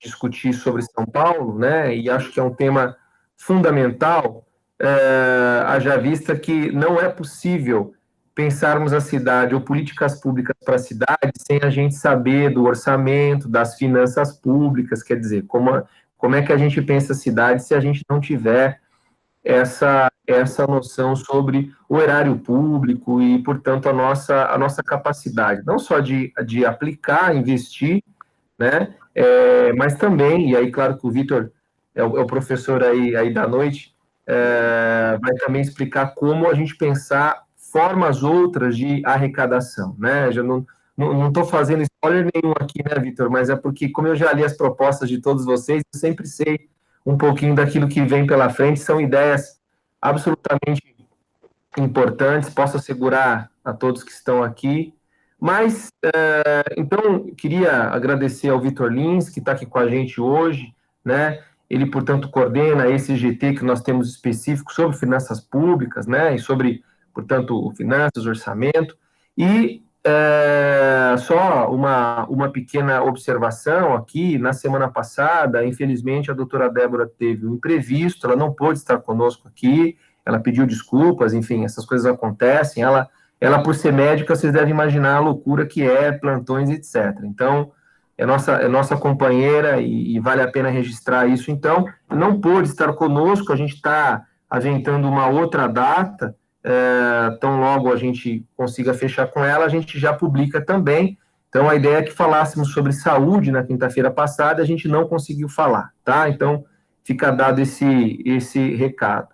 discutir sobre São Paulo, né? E acho que é um tema fundamental, haja vista que não é possível pensarmos a cidade ou políticas públicas para a cidade sem a gente saber do orçamento, das finanças públicas, quer dizer, como é que a gente pensa a cidade se a gente não tiver essa noção sobre o erário público e, portanto, a nossa capacidade, não só de aplicar, investir, né, mas também, e aí, claro que o Vitor é o professor aí da noite, vai também explicar como a gente pensar formas outras de arrecadação, né, já não estou fazendo spoiler nenhum aqui, né, Vitor, mas é porque, como eu já li as propostas de todos vocês, eu sempre sei um pouquinho daquilo que vem pela frente, são ideias absolutamente importantes, posso assegurar a todos que estão aqui, mas, então, queria agradecer ao Vitor Lins, que está aqui com a gente hoje, né, ele, portanto, coordena esse GT que nós temos específico sobre finanças públicas, né, e sobre, portanto, finanças, orçamento, e só uma pequena observação aqui, na semana passada, infelizmente, a doutora Débora teve um imprevisto, ela não pôde estar conosco aqui, ela pediu desculpas, enfim, essas coisas acontecem, ela por ser médica, vocês devem imaginar a loucura que é, plantões, etc. Então, é nossa companheira e vale a pena registrar isso. Então, não pôde estar conosco, a gente está aventando uma outra data, tão logo a gente consiga fechar com ela, a gente já publica também. Então, a ideia é que falássemos sobre saúde na quinta-feira passada, a gente não conseguiu falar, tá? Então, fica dado esse recado.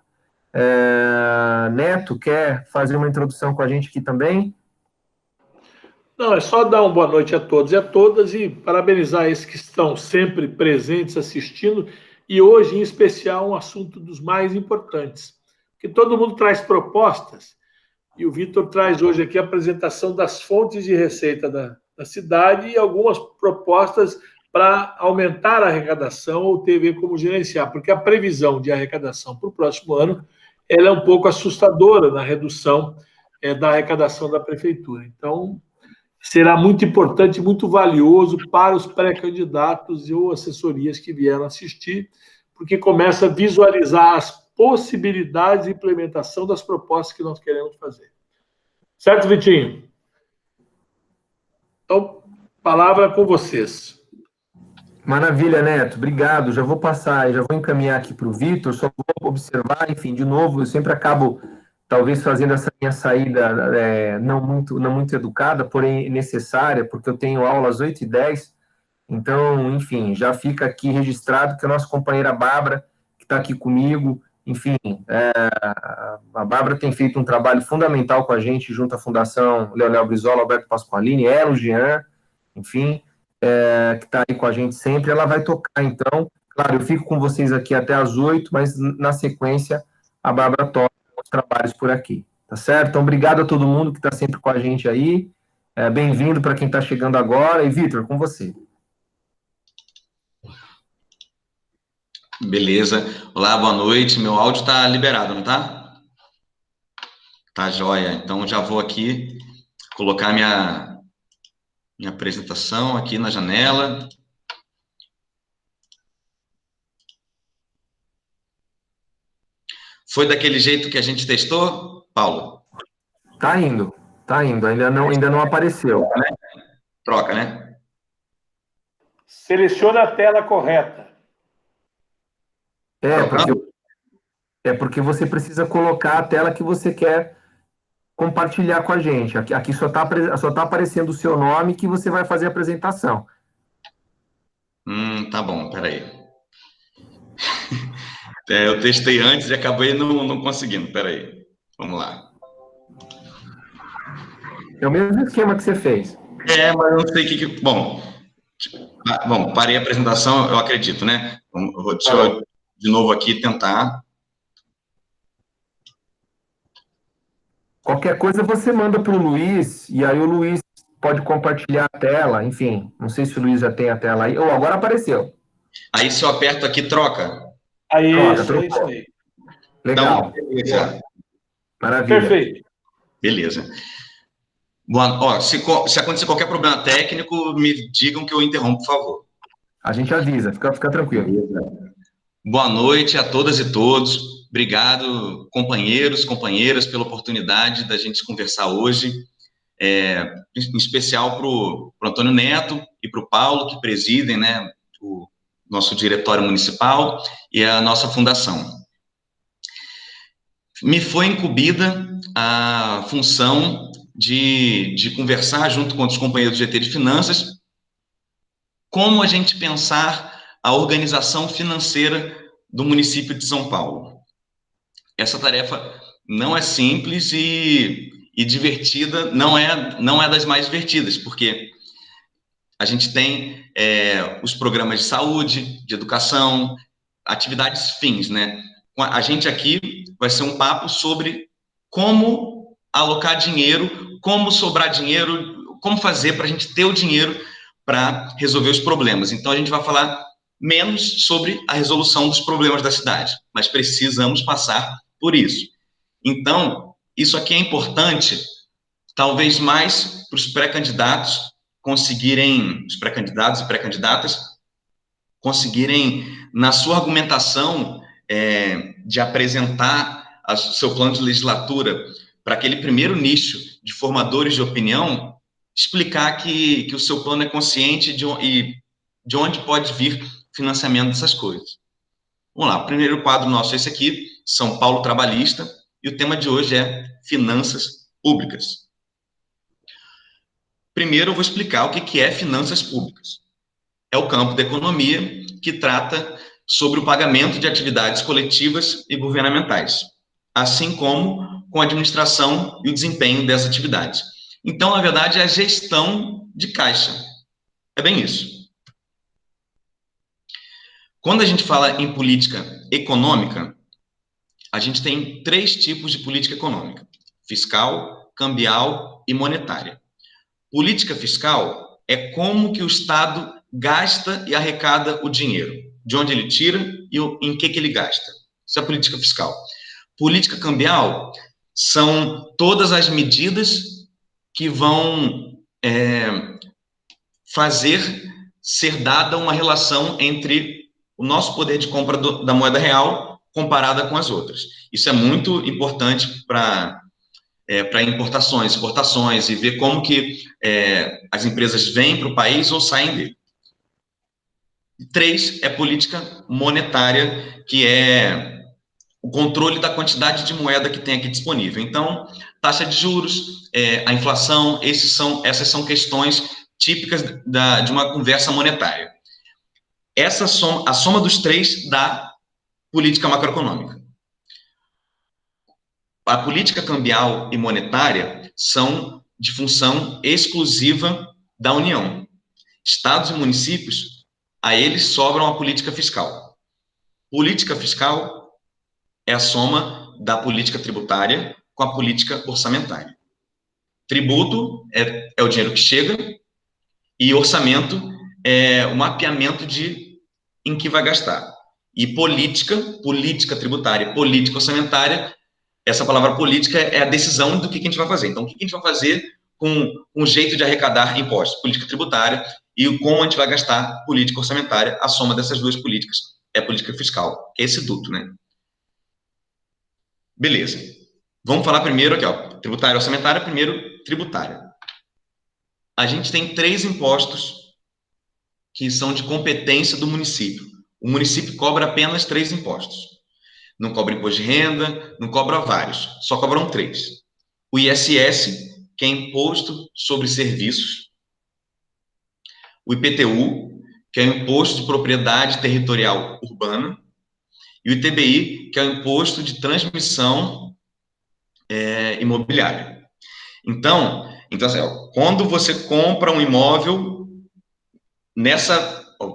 Neto, quer fazer uma introdução com a gente aqui também? Não, é só dar uma boa noite a todos e a todas e parabenizar esses que estão sempre presentes assistindo e hoje, em especial, um assunto dos mais importantes, que todo mundo traz propostas e o Vitor traz hoje aqui a apresentação das fontes de receita da cidade e algumas propostas para aumentar a arrecadação ou ter ver como gerenciar, porque a previsão de arrecadação para o próximo ano ela é um pouco assustadora na redução da arrecadação da prefeitura. Então, será muito importante, muito valioso para os pré-candidatos ou assessorias que vieram assistir, porque começa a visualizar as possibilidades de implementação das propostas que nós queremos fazer. Certo, Vitinho? Então, palavra com vocês. Maravilha, Neto, obrigado. Já vou passar, já vou encaminhar aqui para o Vitor, só vou observar, enfim, de novo, eu sempre acabo, talvez, fazendo essa minha saída não muito educada, porém necessária, porque eu tenho aula às 8h10, então, enfim, já fica aqui registrado que a nossa companheira Bárbara, que está aqui comigo, enfim, a Bárbara tem feito um trabalho fundamental com a gente, junto à Fundação Leonel Brizola, Alberto Pasqualini, ela, o Jean, enfim, que está aí com a gente sempre, ela vai tocar, então, claro, eu fico com vocês aqui até às 8h, mas na sequência a Bárbara toca os trabalhos por aqui, tá certo? Então, obrigado a todo mundo que está sempre com a gente aí, bem-vindo para quem está chegando agora, e Vitor, com você. Beleza. Olá, boa noite, meu áudio está liberado, não tá? Tá joia, então já vou aqui colocar minha apresentação aqui na janela. Foi daquele jeito que a gente testou, Paulo? Tá indo, ainda não apareceu. Troca, né? Seleciona a tela correta. Porque você precisa colocar a tela que você quer compartilhar com a gente. Aqui só tá aparecendo o seu nome que você vai fazer a apresentação. Tá bom, peraí. Eu testei antes e acabei não conseguindo, peraí. Vamos lá. É o mesmo esquema que você fez. Mas eu não sei o que... Bom, parei a apresentação, eu acredito, né? Deixa eu de novo aqui tentar. Qualquer coisa você manda para o Luiz, e aí o Luiz pode compartilhar a tela, enfim. Não sei se o Luiz já tem a tela aí. Agora apareceu. Aí se eu aperto aqui, troca. Aí, troca, é isso aí. Legal. Então, beleza. Maravilha. Perfeito. Beleza. Bom, se acontecer qualquer problema técnico, me digam que eu interrompo, por favor. A gente avisa, fica tranquilo. Beleza. Boa noite a todas e todos. Obrigado, companheiros, companheiras, pela oportunidade da gente conversar hoje, em especial para o Antônio Neto e para o Paulo, que presidem, né, o nosso diretório municipal e a nossa fundação. Me foi incumbida a função de conversar junto com os companheiros do GT de Finanças como a gente pensar a organização financeira do município de São Paulo. Essa tarefa não é simples e divertida, não é das mais divertidas, porque a gente tem os programas de saúde, de educação, atividades fins, né? A gente aqui vai ser um papo sobre como alocar dinheiro, como sobrar dinheiro, como fazer para a gente ter o dinheiro para resolver os problemas. Então, a gente vai falar menos sobre a resolução dos problemas da cidade, mas precisamos passar por isso. Então, isso aqui é importante, talvez mais para os pré-candidatos conseguirem, os pré-candidatos e pré-candidatas conseguirem, na sua argumentação, de apresentar o seu plano de legislatura para aquele primeiro nicho de formadores de opinião, explicar que o seu plano é consciente de onde pode vir financiamento dessas coisas. Vamos lá, o primeiro quadro nosso é esse aqui, São Paulo Trabalhista, e o tema de hoje é finanças públicas. Primeiro, eu vou explicar o que é finanças públicas. É o campo da economia que trata sobre o pagamento de atividades coletivas e governamentais, assim como com a administração e o desempenho dessas atividades. Então, na verdade, é a gestão de caixa. É bem isso. Quando a gente fala em política econômica, a gente tem 3 tipos de política econômica: fiscal, cambial e monetária. Política fiscal é como que o Estado gasta e arrecada o dinheiro, de onde ele tira e em que ele gasta. Isso é a política fiscal. Política cambial são todas as medidas que vão fazer ser dada uma relação entre o nosso poder de compra da moeda real comparada com as outras. Isso é muito importante para importações, exportações, e ver como que as empresas vêm para o país ou saem dele. 3 é política monetária, que é o controle da quantidade de moeda que tem aqui disponível. Então, taxa de juros, a inflação, essas são questões típicas de uma conversa monetária. A soma dos 3 dá política macroeconômica. A política cambial e monetária são de função exclusiva da União. Estados e municípios, a eles sobram a política fiscal. Política fiscal é a soma da política tributária com a política orçamentária. Tributo é o dinheiro que chega, e orçamento é o mapeamento em que vai gastar. E política tributária, política orçamentária, essa palavra política é a decisão do que a gente vai fazer. Então, o que a gente vai fazer com um jeito de arrecadar impostos? Política tributária. E como a gente vai gastar política orçamentária, a soma dessas 2 políticas é a política fiscal, que é esse duto, né? Beleza. Vamos falar primeiro aqui, ó, tributária orçamentária, primeiro tributária. A gente tem 3 impostos que são de competência do município. O município cobra apenas 3 impostos. Não cobra imposto de renda, não cobra vários, só cobram 3. O ISS, que é Imposto sobre Serviços. O IPTU, que é o Imposto de Propriedade Territorial Urbana. E o ITBI, que é o Imposto de Transmissão Imobiliária. Então assim, ó, quando você compra um imóvel,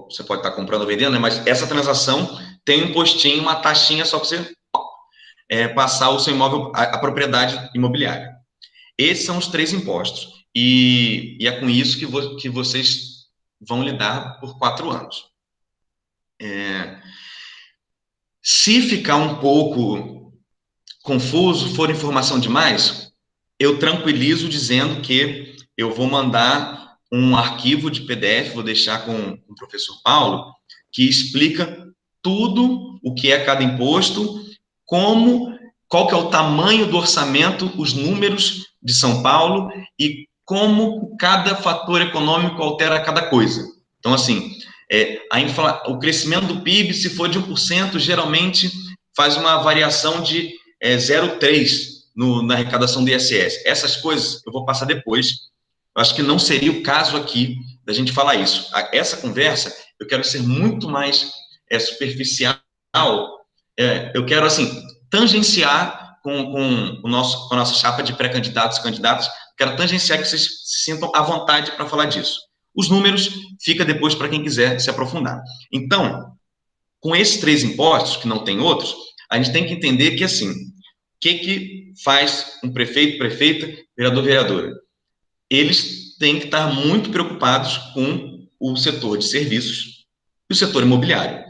você pode estar comprando ou vendendo, né, mas essa transação tem um impostinho, uma taxinha só para você passar o seu imóvel, a propriedade imobiliária. Esses são os 3 impostos. E é com isso que vocês vão lidar por 4 anos. Se ficar um pouco confuso, for informação demais, eu tranquilizo dizendo que eu vou mandar um arquivo de PDF, vou deixar com o professor Paulo, que explica tudo o que é cada imposto, qual que é o tamanho do orçamento, os números de São Paulo e como cada fator econômico altera cada coisa. Então, assim, o crescimento do PIB, se for de 1%, geralmente faz uma variação de 0,3% na arrecadação do ISS. Essas coisas eu vou passar depois. Eu acho que não seria o caso aqui da gente falar isso. Essa conversa, eu quero ser muito mais superficial. Eu quero, assim, tangenciar com a nossa chapa de pré-candidatos e candidatas, quero tangenciar que vocês se sintam à vontade para falar disso. Os números fica depois para quem quiser se aprofundar. Então, com esses 3 impostos, que não tem outros, a gente tem que entender que, assim, o que faz um prefeito, prefeita, vereador, vereadora? Eles têm que estar muito preocupados com o setor de serviços e o setor imobiliário.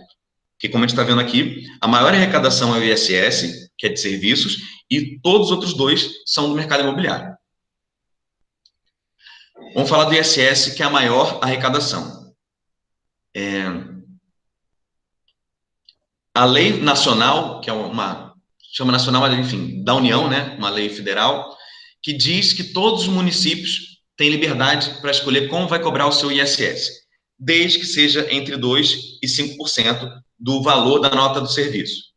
Porque, como a gente está vendo aqui, a maior arrecadação é o ISS, que é de serviços, e todos os outros 2 são do mercado imobiliário. Vamos falar do ISS, que é a maior arrecadação. A lei nacional, que é chama nacional, mas enfim, da União, né, uma lei federal, que diz que todos os municípios têm liberdade para escolher como vai cobrar o seu ISS, desde que seja entre 2% e 5% do valor da nota do serviço.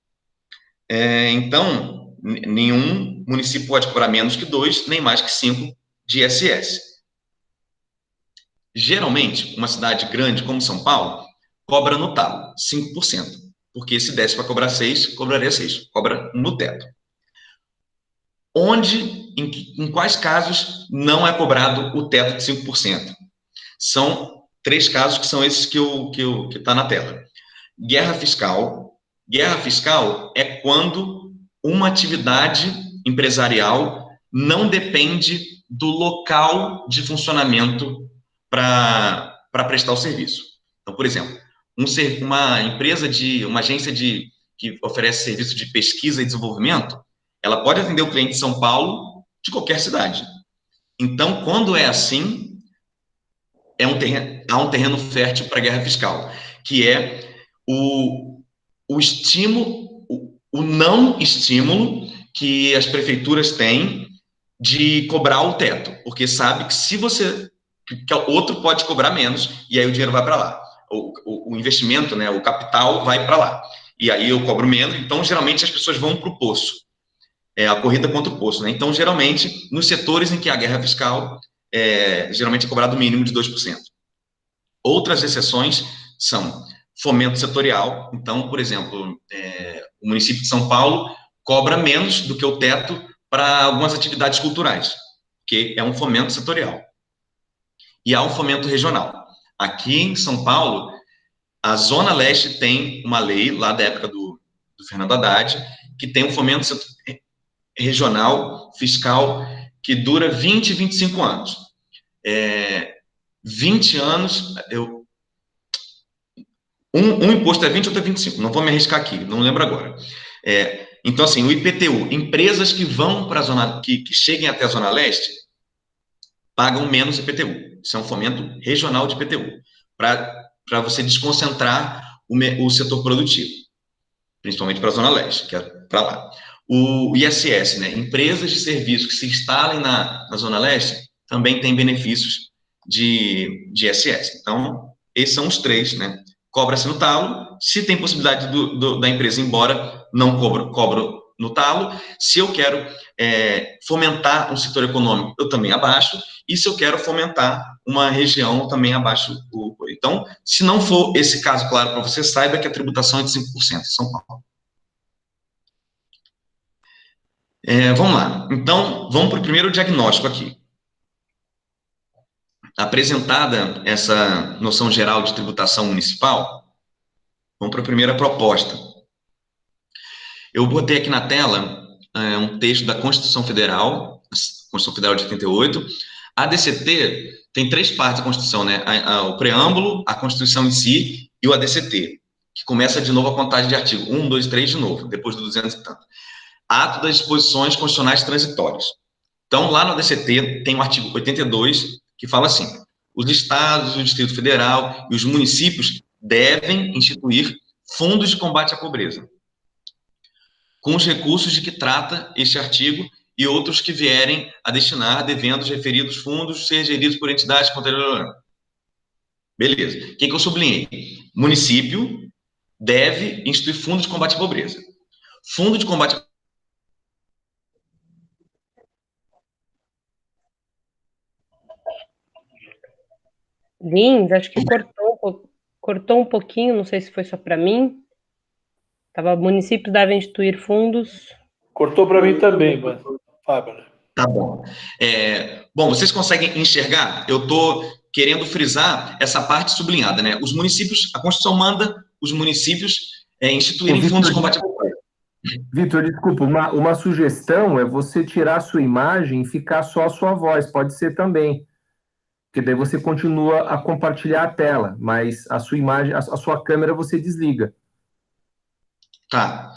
Então, nenhum município pode cobrar menos que 2%, nem mais que 5% de ISS. Geralmente, uma cidade grande como São Paulo cobra no talo, 5%, porque se desse para cobrar 6%, cobraria 6%, cobra no teto. Em quais casos não é cobrado o teto de 5%? São 3 casos que são esses que está na tela. Guerra fiscal. Guerra fiscal é quando uma atividade empresarial não depende do local de funcionamento para prestar o serviço. Então, por exemplo, uma agência que oferece serviço de pesquisa e desenvolvimento, ela pode atender o cliente de São Paulo de qualquer cidade. Então, quando é assim, há um terreno fértil para a guerra fiscal, que é o estímulo, o não estímulo que as prefeituras têm de cobrar o teto, porque sabe que se você, que outro pode cobrar menos, e aí o dinheiro vai para lá. O investimento, né, o capital vai para lá. E aí eu cobro menos, então geralmente as pessoas vão para o poço. A corrida contra o poço, né? Então, geralmente, nos setores em que há guerra fiscal, geralmente é cobrado o mínimo de 2%. Outras exceções são fomento setorial. Então, por exemplo, o município de São Paulo cobra menos do que o teto para algumas atividades culturais, que é um fomento setorial. E há um fomento regional. Aqui em São Paulo, a Zona Leste tem uma lei, lá da época do Fernando Haddad, que tem um fomento regional fiscal que dura 20, 25 anos. 20 anos, um imposto é 20, outro é 25, não vou me arriscar aqui, não lembro agora. Então, assim, o IPTU, empresas que vão para a zona, que cheguem até a Zona Leste, pagam menos IPTU. Isso é um fomento regional de IPTU, para você desconcentrar o setor produtivo, principalmente para a Zona Leste, que é para lá. O ISS, né? Empresas de serviços que se instalem na Zona Leste também têm benefícios de ISS. Então, esses são os 3, né? Cobra-se no talo. Se tem possibilidade da empresa ir embora, não cobro no talo. Se eu quero fomentar um setor econômico, eu também abaixo. E se eu quero fomentar uma região, eu também abaixo. Então, se não for esse caso claro para você, saiba que a tributação é de 5% em São Paulo. Vamos lá. Então, vamos para o primeiro diagnóstico aqui. Apresentada essa noção geral de tributação municipal, vamos para a primeira proposta. Eu botei aqui na tela um texto da Constituição Federal, Constituição Federal de 88. A ADCT tem 3 partes da Constituição, né? O preâmbulo, a Constituição em si e o ADCT, que começa de novo a contagem de artigo 1, 2, 3 de novo, depois do 200 e tanto. Ato das disposições constitucionais transitórias. Então, lá no ADCT tem o artigo 82, que fala assim: os estados, o Distrito Federal e os municípios devem instituir fundos de combate à pobreza, com os recursos de que trata este artigo e outros que vierem a destinar, devendo os referidos fundos ser geridos por entidades controladoras. Beleza. O que eu sublinhei? Município deve instituir fundo de combate à pobreza. Fundo de combate à Lins, acho que cortou um pouquinho, não sei se foi só para mim. Municípios devem instituir fundos. Cortou para mim também, Fábio. Tá bom. Bom, vocês conseguem enxergar? Eu estou querendo frisar essa parte sublinhada, né? Os municípios, a Constituição manda os municípios instituírem fundos de combate à pobreza. Vitor, desculpa, uma sugestão é você tirar a sua imagem e ficar só a sua voz, pode ser também. Porque daí você continua a compartilhar a tela, mas a sua imagem, a sua câmera você desliga. Tá.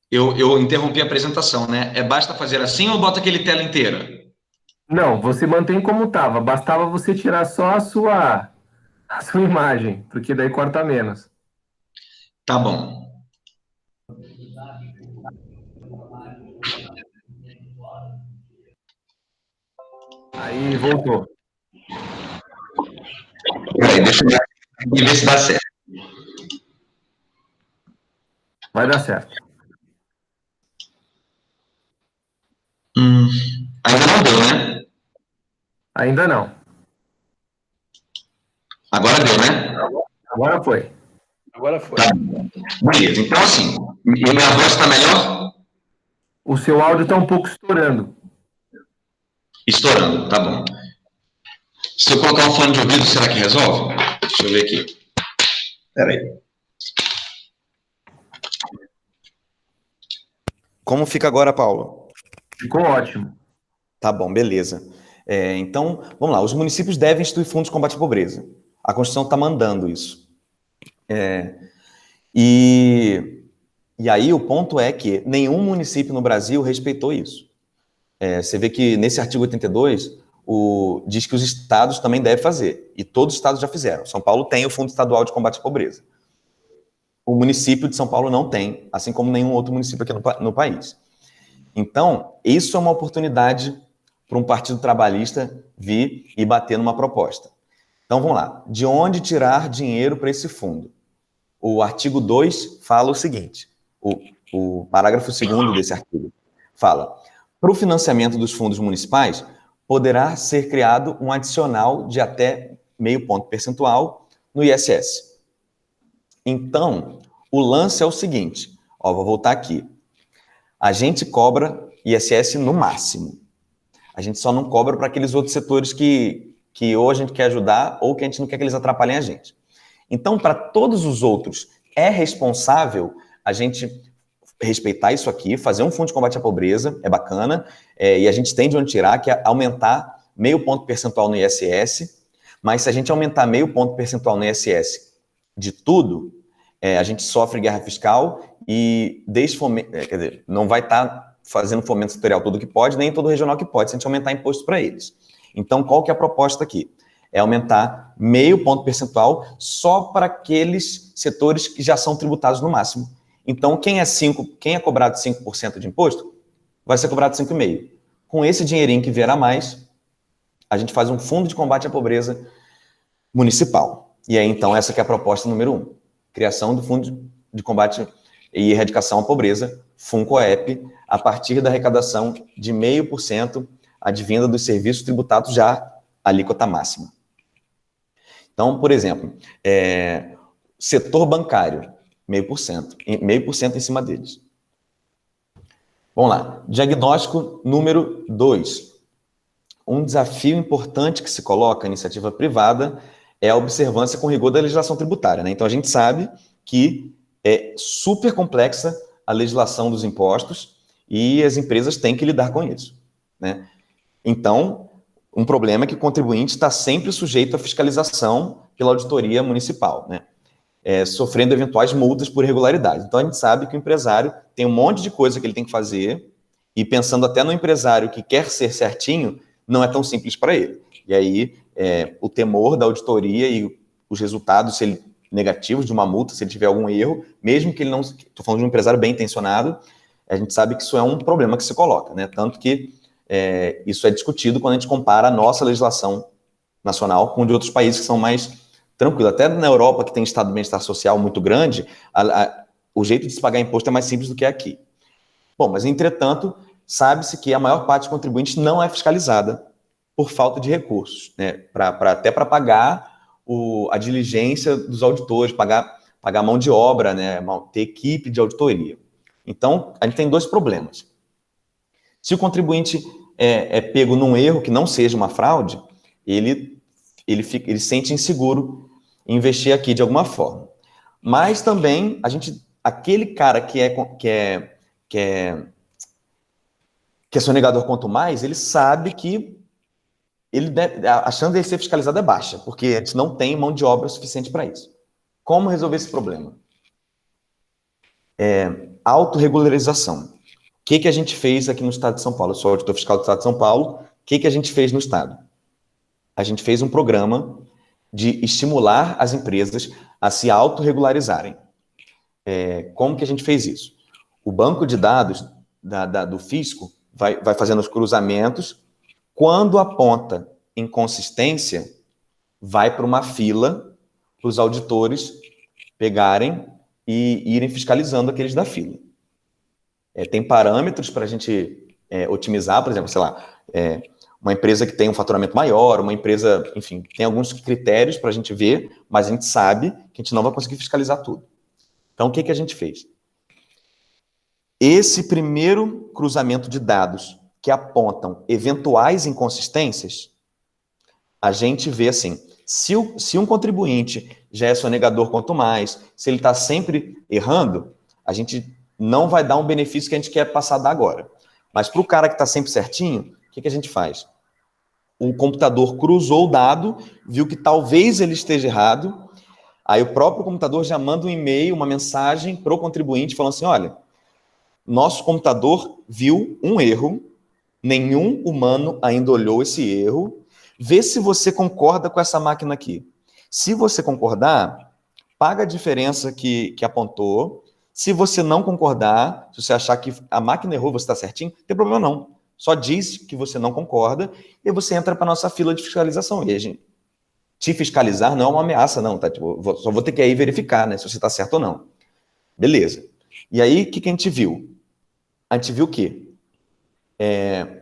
Eu interrompi a apresentação, né? Basta fazer assim ou bota aquele tela inteira? Não, você mantém como estava. Bastava você tirar só a sua imagem, porque daí corta menos. Tá bom. Aí, voltou. Peraí, deixa eu ver se dá certo. Vai dar certo. Ainda não deu, né? Ainda não. Agora deu, né? Agora foi. Agora foi. Tá. Beleza. Então, assim, minha voz está melhor? O seu áudio está um pouco estourando. Estourando, tá bom. Se eu colocar um fone de ouvido, será que resolve? Deixa eu ver aqui. Peraí. Como fica agora, Paulo? Ficou ótimo. Tá bom, beleza. Então, vamos lá. Os municípios devem instituir fundos de combate à pobreza. A Constituição está mandando isso. E aí o ponto é que nenhum município no Brasil respeitou isso. Você vê que nesse artigo 82, diz que os estados também devem fazer. E todos os estados já fizeram. São Paulo tem o Fundo Estadual de Combate à Pobreza. O município de São Paulo não tem, assim como nenhum outro município aqui no país. Então, isso é uma oportunidade para um partido trabalhista vir e bater numa proposta. Então, vamos lá. De onde tirar dinheiro para esse fundo? O artigo 2 fala o seguinte, o parágrafo 2º desse artigo fala: para o financiamento dos fundos municipais, poderá ser criado um adicional de até 0,5 ponto percentual no ISS. Então, o lance é o seguinte, vou voltar aqui. A gente cobra ISS no máximo. A gente só não cobra para aqueles outros setores que ou a gente quer ajudar ou que a gente não quer que eles atrapalhem a gente. Então, para todos os outros, é responsável a gente respeitar isso aqui, fazer um fundo de combate à pobreza, é bacana, e a gente tem de onde tirar, que é aumentar 0,5 ponto percentual no ISS, mas se a gente aumentar 0,5 ponto percentual no ISS de tudo, a gente sofre guerra fiscal e quer dizer, não vai estar fazendo fomento setorial tudo que pode, nem todo regional que pode, se a gente aumentar imposto para eles. Então, qual que é a proposta aqui? É aumentar 0,5 ponto percentual só para aqueles setores que já são tributados no máximo. Então, quem é cobrado 5% de imposto, vai ser cobrado 5,5%. Com esse dinheirinho que vier a mais, a gente faz um fundo de combate à pobreza municipal. E aí, então, essa que é a proposta número 1. Criação do Fundo de Combate e Erradicação à Pobreza, FUNCOEP, a partir da arrecadação de 0,5% advinda dos serviços tributados já alíquota máxima. Então, por exemplo, setor bancário, 0,5% em cima deles. Vamos lá. Diagnóstico número 2. Um desafio importante que se coloca à iniciativa privada é a observância com rigor da legislação tributária, né? Então, a gente sabe que é super complexa a legislação dos impostos e as empresas têm que lidar com isso, né? Então, um problema é que o contribuinte está sempre sujeito à fiscalização pela auditoria municipal, né? Sofrendo eventuais multas por irregularidade. Então, a gente sabe que o empresário tem um monte de coisa que ele tem que fazer e pensando até no empresário que quer ser certinho, não é tão simples para ele. E aí, o temor da auditoria e os resultados negativos de uma multa, se ele tiver algum erro, mesmo que ele não... Estou falando de um empresário bem intencionado, a gente sabe que isso é um problema que se coloca, né? Tanto que isso é discutido quando a gente compara a nossa legislação nacional com de outros países que são mais tranquilos. Até na Europa, que tem estado de bem-estar social muito grande, o jeito de se pagar imposto é mais simples do que aqui. Bom, mas entretanto, sabe-se que a maior parte dos contribuintes não é fiscalizada por falta de recursos, né? Até para pagar a diligência dos auditores, pagar a mão de obra, né? Ter equipe de auditoria. Então, a gente tem dois problemas. Se o contribuinte é pego num erro que não seja uma fraude, ele sente inseguro em investir aqui de alguma forma. Mas também, aquele cara que é sonegador quanto mais, ele sabe que a chance de ele ser fiscalizado é baixa, porque a gente não tem mão de obra suficiente para isso. Como resolver esse problema? Autorregularização. O que a gente fez aqui no estado de São Paulo? Eu sou auditor fiscal do estado de São Paulo. O que a gente fez no estado? A gente fez um programa de estimular as empresas a se autorregularizarem. Como que a gente fez isso? O banco de dados do fisco vai fazendo os cruzamentos. Quando aponta inconsistência, vai para uma fila para os auditores pegarem e irem fiscalizando aqueles da fila. Tem parâmetros para a gente otimizar, por exemplo, sei lá, uma empresa que tem um faturamento maior, uma empresa, enfim, tem alguns critérios para a gente ver, mas a gente sabe que a gente não vai conseguir fiscalizar tudo. Então, o que a gente fez? Esse primeiro cruzamento de dados que apontam eventuais inconsistências, a gente vê assim, se um contribuinte já é sonegador quanto mais, se ele está sempre errando, a gente não vai dar um benefício que a gente quer passar a dar agora. Mas para o cara que está sempre certinho, o que a gente faz? O computador cruzou o dado, viu que talvez ele esteja errado, aí o próprio computador já manda um e-mail, uma mensagem para o contribuinte falando assim, olha, nosso computador viu um erro, nenhum humano ainda olhou esse erro, vê se você concorda com essa máquina aqui. Se você concordar, paga a diferença que apontou. Se você não concordar, se você achar que a máquina errou, você está certinho, não tem problema não. Só diz que você não concorda e você entra para a nossa fila de fiscalização. E a gente, te fiscalizar não é uma ameaça, não, tá? Tipo, só vou ter que ir verificar, né, se você está certo ou não. Beleza. E aí, o que a gente viu? A gente viu o quê?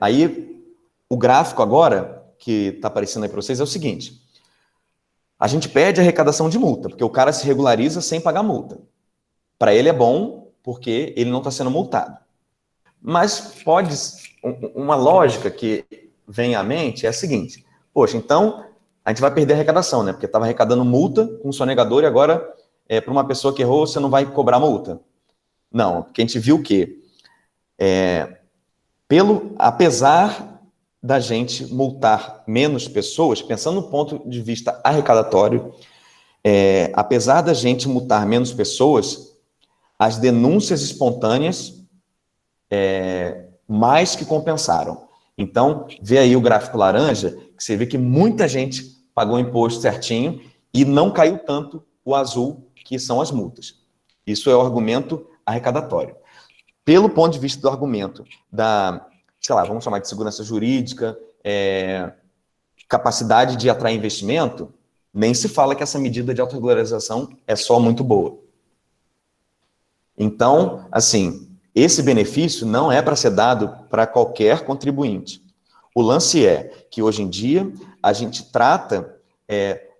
Aí, o gráfico agora, que está aparecendo aí para vocês, é o seguinte. A gente pede arrecadação de multa, porque o cara se regulariza sem pagar multa. Para ele é bom, porque ele não está sendo multado. Mas uma lógica que vem à mente é a seguinte. Poxa, então, a gente vai perder a arrecadação, né? Porque estava arrecadando multa com um sonegador e agora, para uma pessoa que errou, você não vai cobrar multa. Não, porque a gente viu que, apesar da gente multar menos pessoas, pensando no ponto de vista arrecadatório, apesar da gente multar menos pessoas, as denúncias espontâneas mais que compensaram. Então, vê aí o gráfico laranja, que você vê que muita gente pagou o imposto certinho e não caiu tanto o azul, que são as multas. Isso é o argumento arrecadatório. Pelo ponto de vista do argumento sei lá, vamos chamar de segurança jurídica, capacidade de atrair investimento, nem se fala que essa medida de autorregularização é só muito boa. Então, assim, esse benefício não é para ser dado para qualquer contribuinte. O lance é que, hoje em dia, a gente trata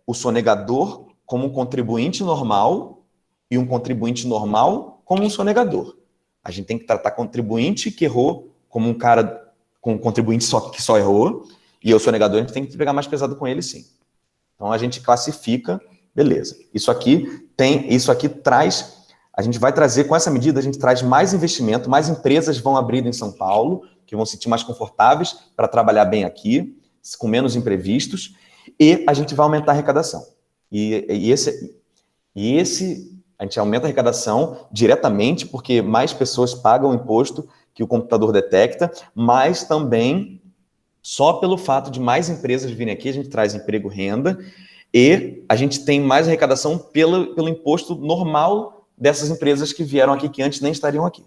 o sonegador como um contribuinte normal e um contribuinte normal como um sonegador. A gente tem que tratar contribuinte que errou como um cara, com um contribuinte que só errou, e o sonegador a gente tem que pegar mais pesado com ele, sim. Então, a gente classifica, beleza. Isso aqui traz... A gente vai trazer, com essa medida, a gente traz mais investimento, mais empresas vão abrir em São Paulo, que vão se sentir mais confortáveis para trabalhar bem aqui, com menos imprevistos, e a gente vai aumentar a arrecadação. E a gente aumenta a arrecadação diretamente, porque mais pessoas pagam o imposto que o computador detecta, mas também Só pelo fato de mais empresas virem aqui, a gente traz emprego, renda, e a gente tem mais arrecadação pelo imposto normal dessas empresas que vieram aqui, que antes nem estariam aqui.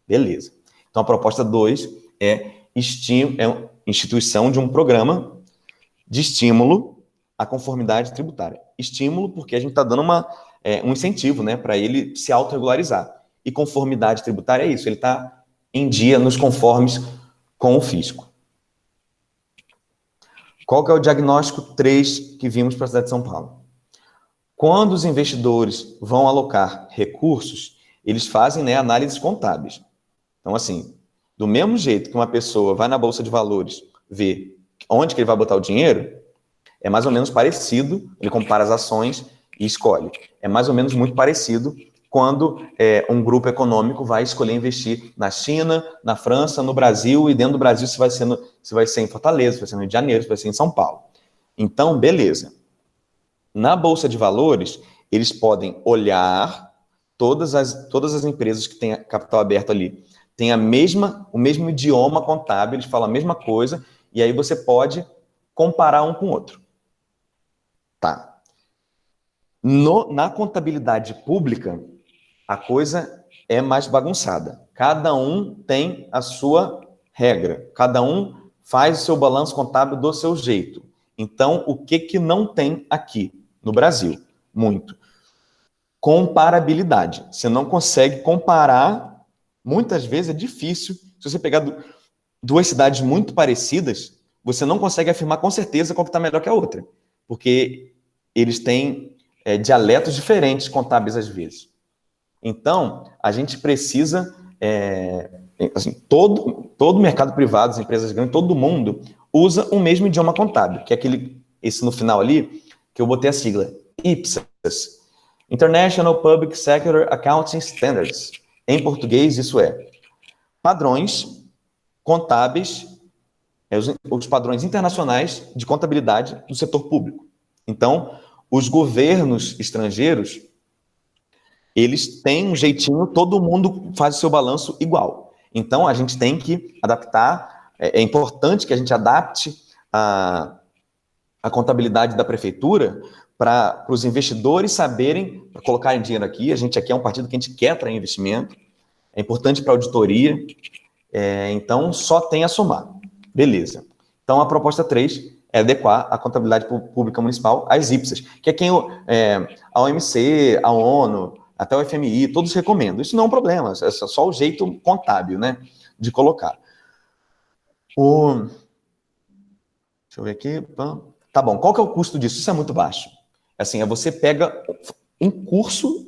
Beleza. Então, a proposta 2 é instituição de um programa de estímulo à conformidade tributária. Estímulo porque a gente está dando um incentivo, né, para ele se autorregularizar. E conformidade tributária é isso, ele está em dia nos conformes com o fisco. Qual que é o diagnóstico 3 que vimos para a cidade de São Paulo? Quando os investidores vão alocar recursos, eles fazem, né, análises contábeis. Então, assim, do mesmo jeito que uma pessoa vai na Bolsa de Valores ver onde que ele vai botar o dinheiro, é mais ou menos parecido, ele compara as ações e escolhe. É mais ou menos muito parecido quando um grupo econômico vai escolher investir na China, na França, no Brasil, e dentro do Brasil se vai ser em Fortaleza, se vai ser no Rio de Janeiro, se vai ser em São Paulo. Então, beleza. Na Bolsa de Valores, eles podem olhar todas as empresas que têm capital aberto ali, têm o mesmo idioma contábil, eles falam a mesma coisa, e aí você pode comparar um com o outro. Tá. Na contabilidade pública, a coisa é mais bagunçada. Cada um tem a sua regra. Cada um faz o seu balanço contábil do seu jeito. Então, o que não tem aqui no Brasil? Muito. Comparabilidade. Você não consegue comparar. Muitas vezes é difícil. Se você pegar duas cidades muito parecidas, você não consegue afirmar com certeza qual que está melhor que a outra. Porque eles têm dialetos diferentes contábeis às vezes. Então, a gente precisa, assim, todo o mercado privado, as empresas grandes, todo mundo usa o mesmo idioma contábil, que é esse no final ali, que eu botei a sigla, IPSAS, International Public Sector Accounting Standards. Em português, isso é padrões contábeis, os padrões internacionais de contabilidade do setor público. Então, os governos estrangeiros, eles têm um jeitinho, todo mundo faz o seu balanço igual. Então, a gente tem que adaptar, é importante que a gente adapte a contabilidade da prefeitura para os investidores saberem, para colocarem dinheiro aqui. A gente aqui é um partido que a gente quer atrair investimento, é importante para a auditoria, então só tem a somar. Beleza. Então, a proposta 3 é adequar a contabilidade pública municipal às IPSAS, que é quem a OMC, a ONU, até o FMI, todos recomendam. Isso não é um problema, é só o jeito contábil, né, de colocar. Deixa eu ver aqui. Tá bom, qual que é o custo disso? Isso é muito baixo. Assim, você pega um curso,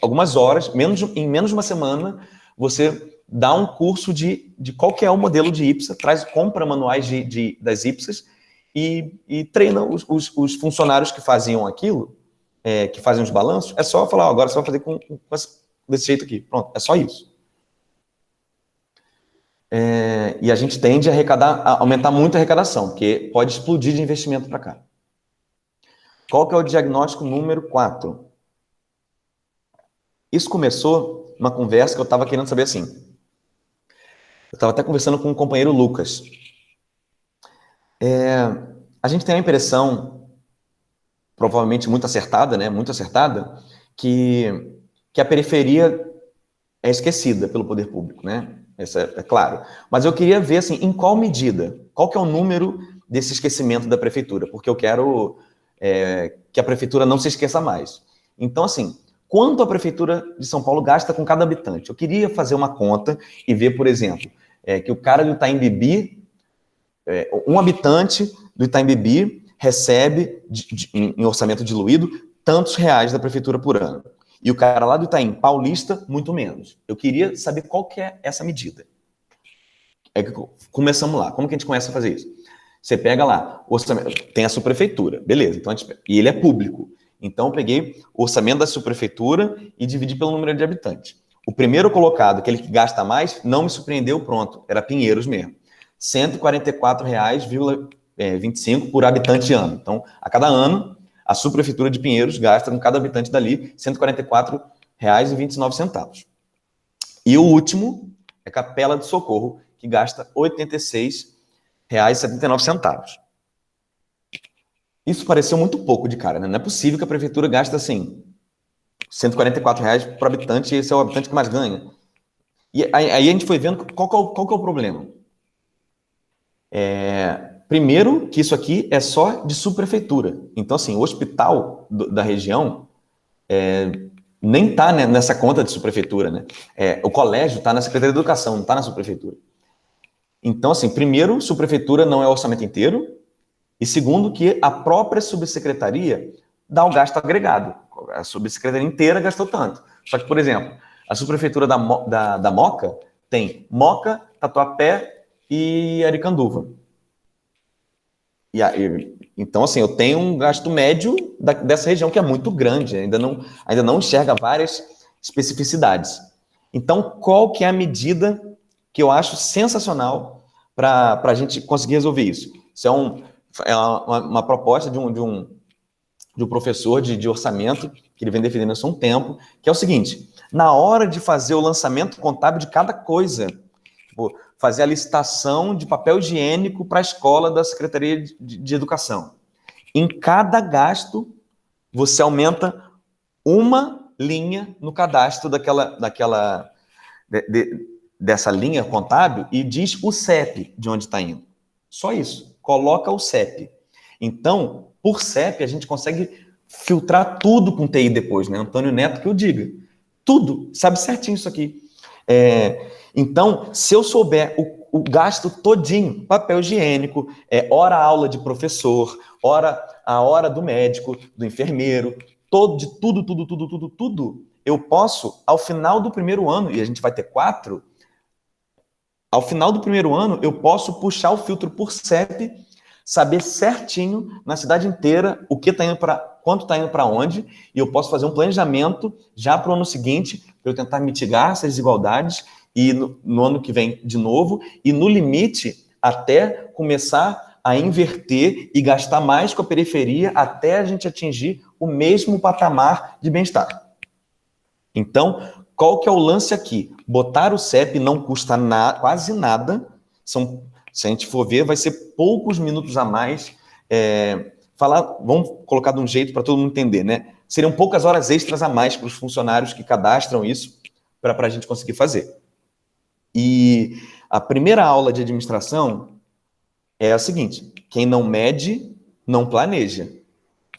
algumas horas, em menos de uma semana, você dá um curso de qual que é o modelo de IPSA, compra manuais das IPSAs e treina os funcionários que faziam aquilo, que fazem os balanços. É só falar, agora você vai fazer desse jeito aqui. Pronto, é só isso. E a gente tende a aumentar muito a arrecadação, porque pode explodir de investimento para cá. Qual que é o diagnóstico número 4? Isso começou uma conversa que eu estava querendo saber assim. Eu estava até conversando com um companheiro, Lucas. A gente tem a impressão, provavelmente muito acertada, né? Muito acertada, que a periferia é esquecida pelo poder público, né? Isso é claro. Mas eu queria ver, assim, em qual medida, qual que é o número desse esquecimento da prefeitura, porque eu quero que a prefeitura não se esqueça mais. Então, assim, quanto a prefeitura de São Paulo gasta com cada habitante? Eu queria fazer uma conta e ver, por exemplo, que o cara do Itaim Bibi, um habitante do Itaim Bibi recebe, em orçamento diluído, tantos reais da prefeitura por ano. E o cara lá do Itaim Paulista, muito menos. Eu queria saber qual que é essa medida. Começamos lá. Como que a gente começa a fazer isso? Você pega lá, tem a subprefeitura, beleza. Então e ele é público. Então eu peguei o orçamento da subprefeitura e dividi pelo número de habitantes. O primeiro colocado, aquele que gasta mais, não me surpreendeu, pronto. Era Pinheiros mesmo. R$ 144,25 por habitante ano. Então, a cada ano, a subprefeitura de Pinheiros gasta com cada habitante dali R$ 144,29. E o último é Capela do Socorro, que gasta R$ 86,00 R$1,79. Isso pareceu muito pouco de cara, né? Não é possível que a prefeitura gaste assim R$144 por habitante, e esse é o habitante que mais ganha. E aí a gente foi vendo qual que é o problema. Primeiro, que isso aqui é só de subprefeitura. Então, assim, o hospital da região nem está, né, nessa conta de subprefeitura, né? O colégio está na Secretaria de Educação, não está na subprefeitura. Então, assim, primeiro, subprefeitura não é o orçamento inteiro, e segundo, que a própria subsecretaria dá o gasto agregado. A subsecretaria inteira gastou tanto. Só que, por exemplo, a subprefeitura da Moca tem Moca, Tatuapé e Aricanduva. Então, assim, eu tenho um gasto médio dessa região que é muito grande, ainda não enxerga várias especificidades. Então, qual que é a medida que eu acho sensacional para a gente conseguir resolver isso? Isso é uma proposta de um professor de orçamento, que ele vem defendendo isso há um tempo, que é o seguinte: na hora de fazer o lançamento contábil de cada coisa, tipo, fazer a licitação de papel higiênico para a escola da Secretaria de Educação, em cada gasto, você aumenta uma linha no cadastro dessa linha contábil e diz o CEP de onde está indo. Só isso. Coloca o CEP. Então, por CEP, a gente consegue filtrar tudo com TI depois, né? Antônio Neto que eu diga. Tudo. Sabe certinho isso aqui. Então, se eu souber o gasto todinho, papel higiênico, hora aula de professor, a hora do médico, do enfermeiro, de tudo, eu posso, ao final do primeiro ano, e a gente vai ter 4, ao final do primeiro ano, eu posso puxar o filtro por CEP, saber certinho, na cidade inteira, o que está indo para, quanto está indo para onde, e eu posso fazer um planejamento já para o ano seguinte, para eu tentar mitigar essas desigualdades, e no ano que vem de novo, e no limite, até começar a inverter e gastar mais com a periferia, até a gente atingir o mesmo patamar de bem-estar. Então, qual que é o lance aqui? Botar o CEP não custa quase nada. Se a gente for ver, vai ser poucos minutos a mais. Vamos colocar de um jeito para todo mundo entender, né? Seriam poucas horas extras a mais para os funcionários que cadastram isso para a gente conseguir fazer. E a primeira aula de administração é a seguinte: quem não mede, não planeja.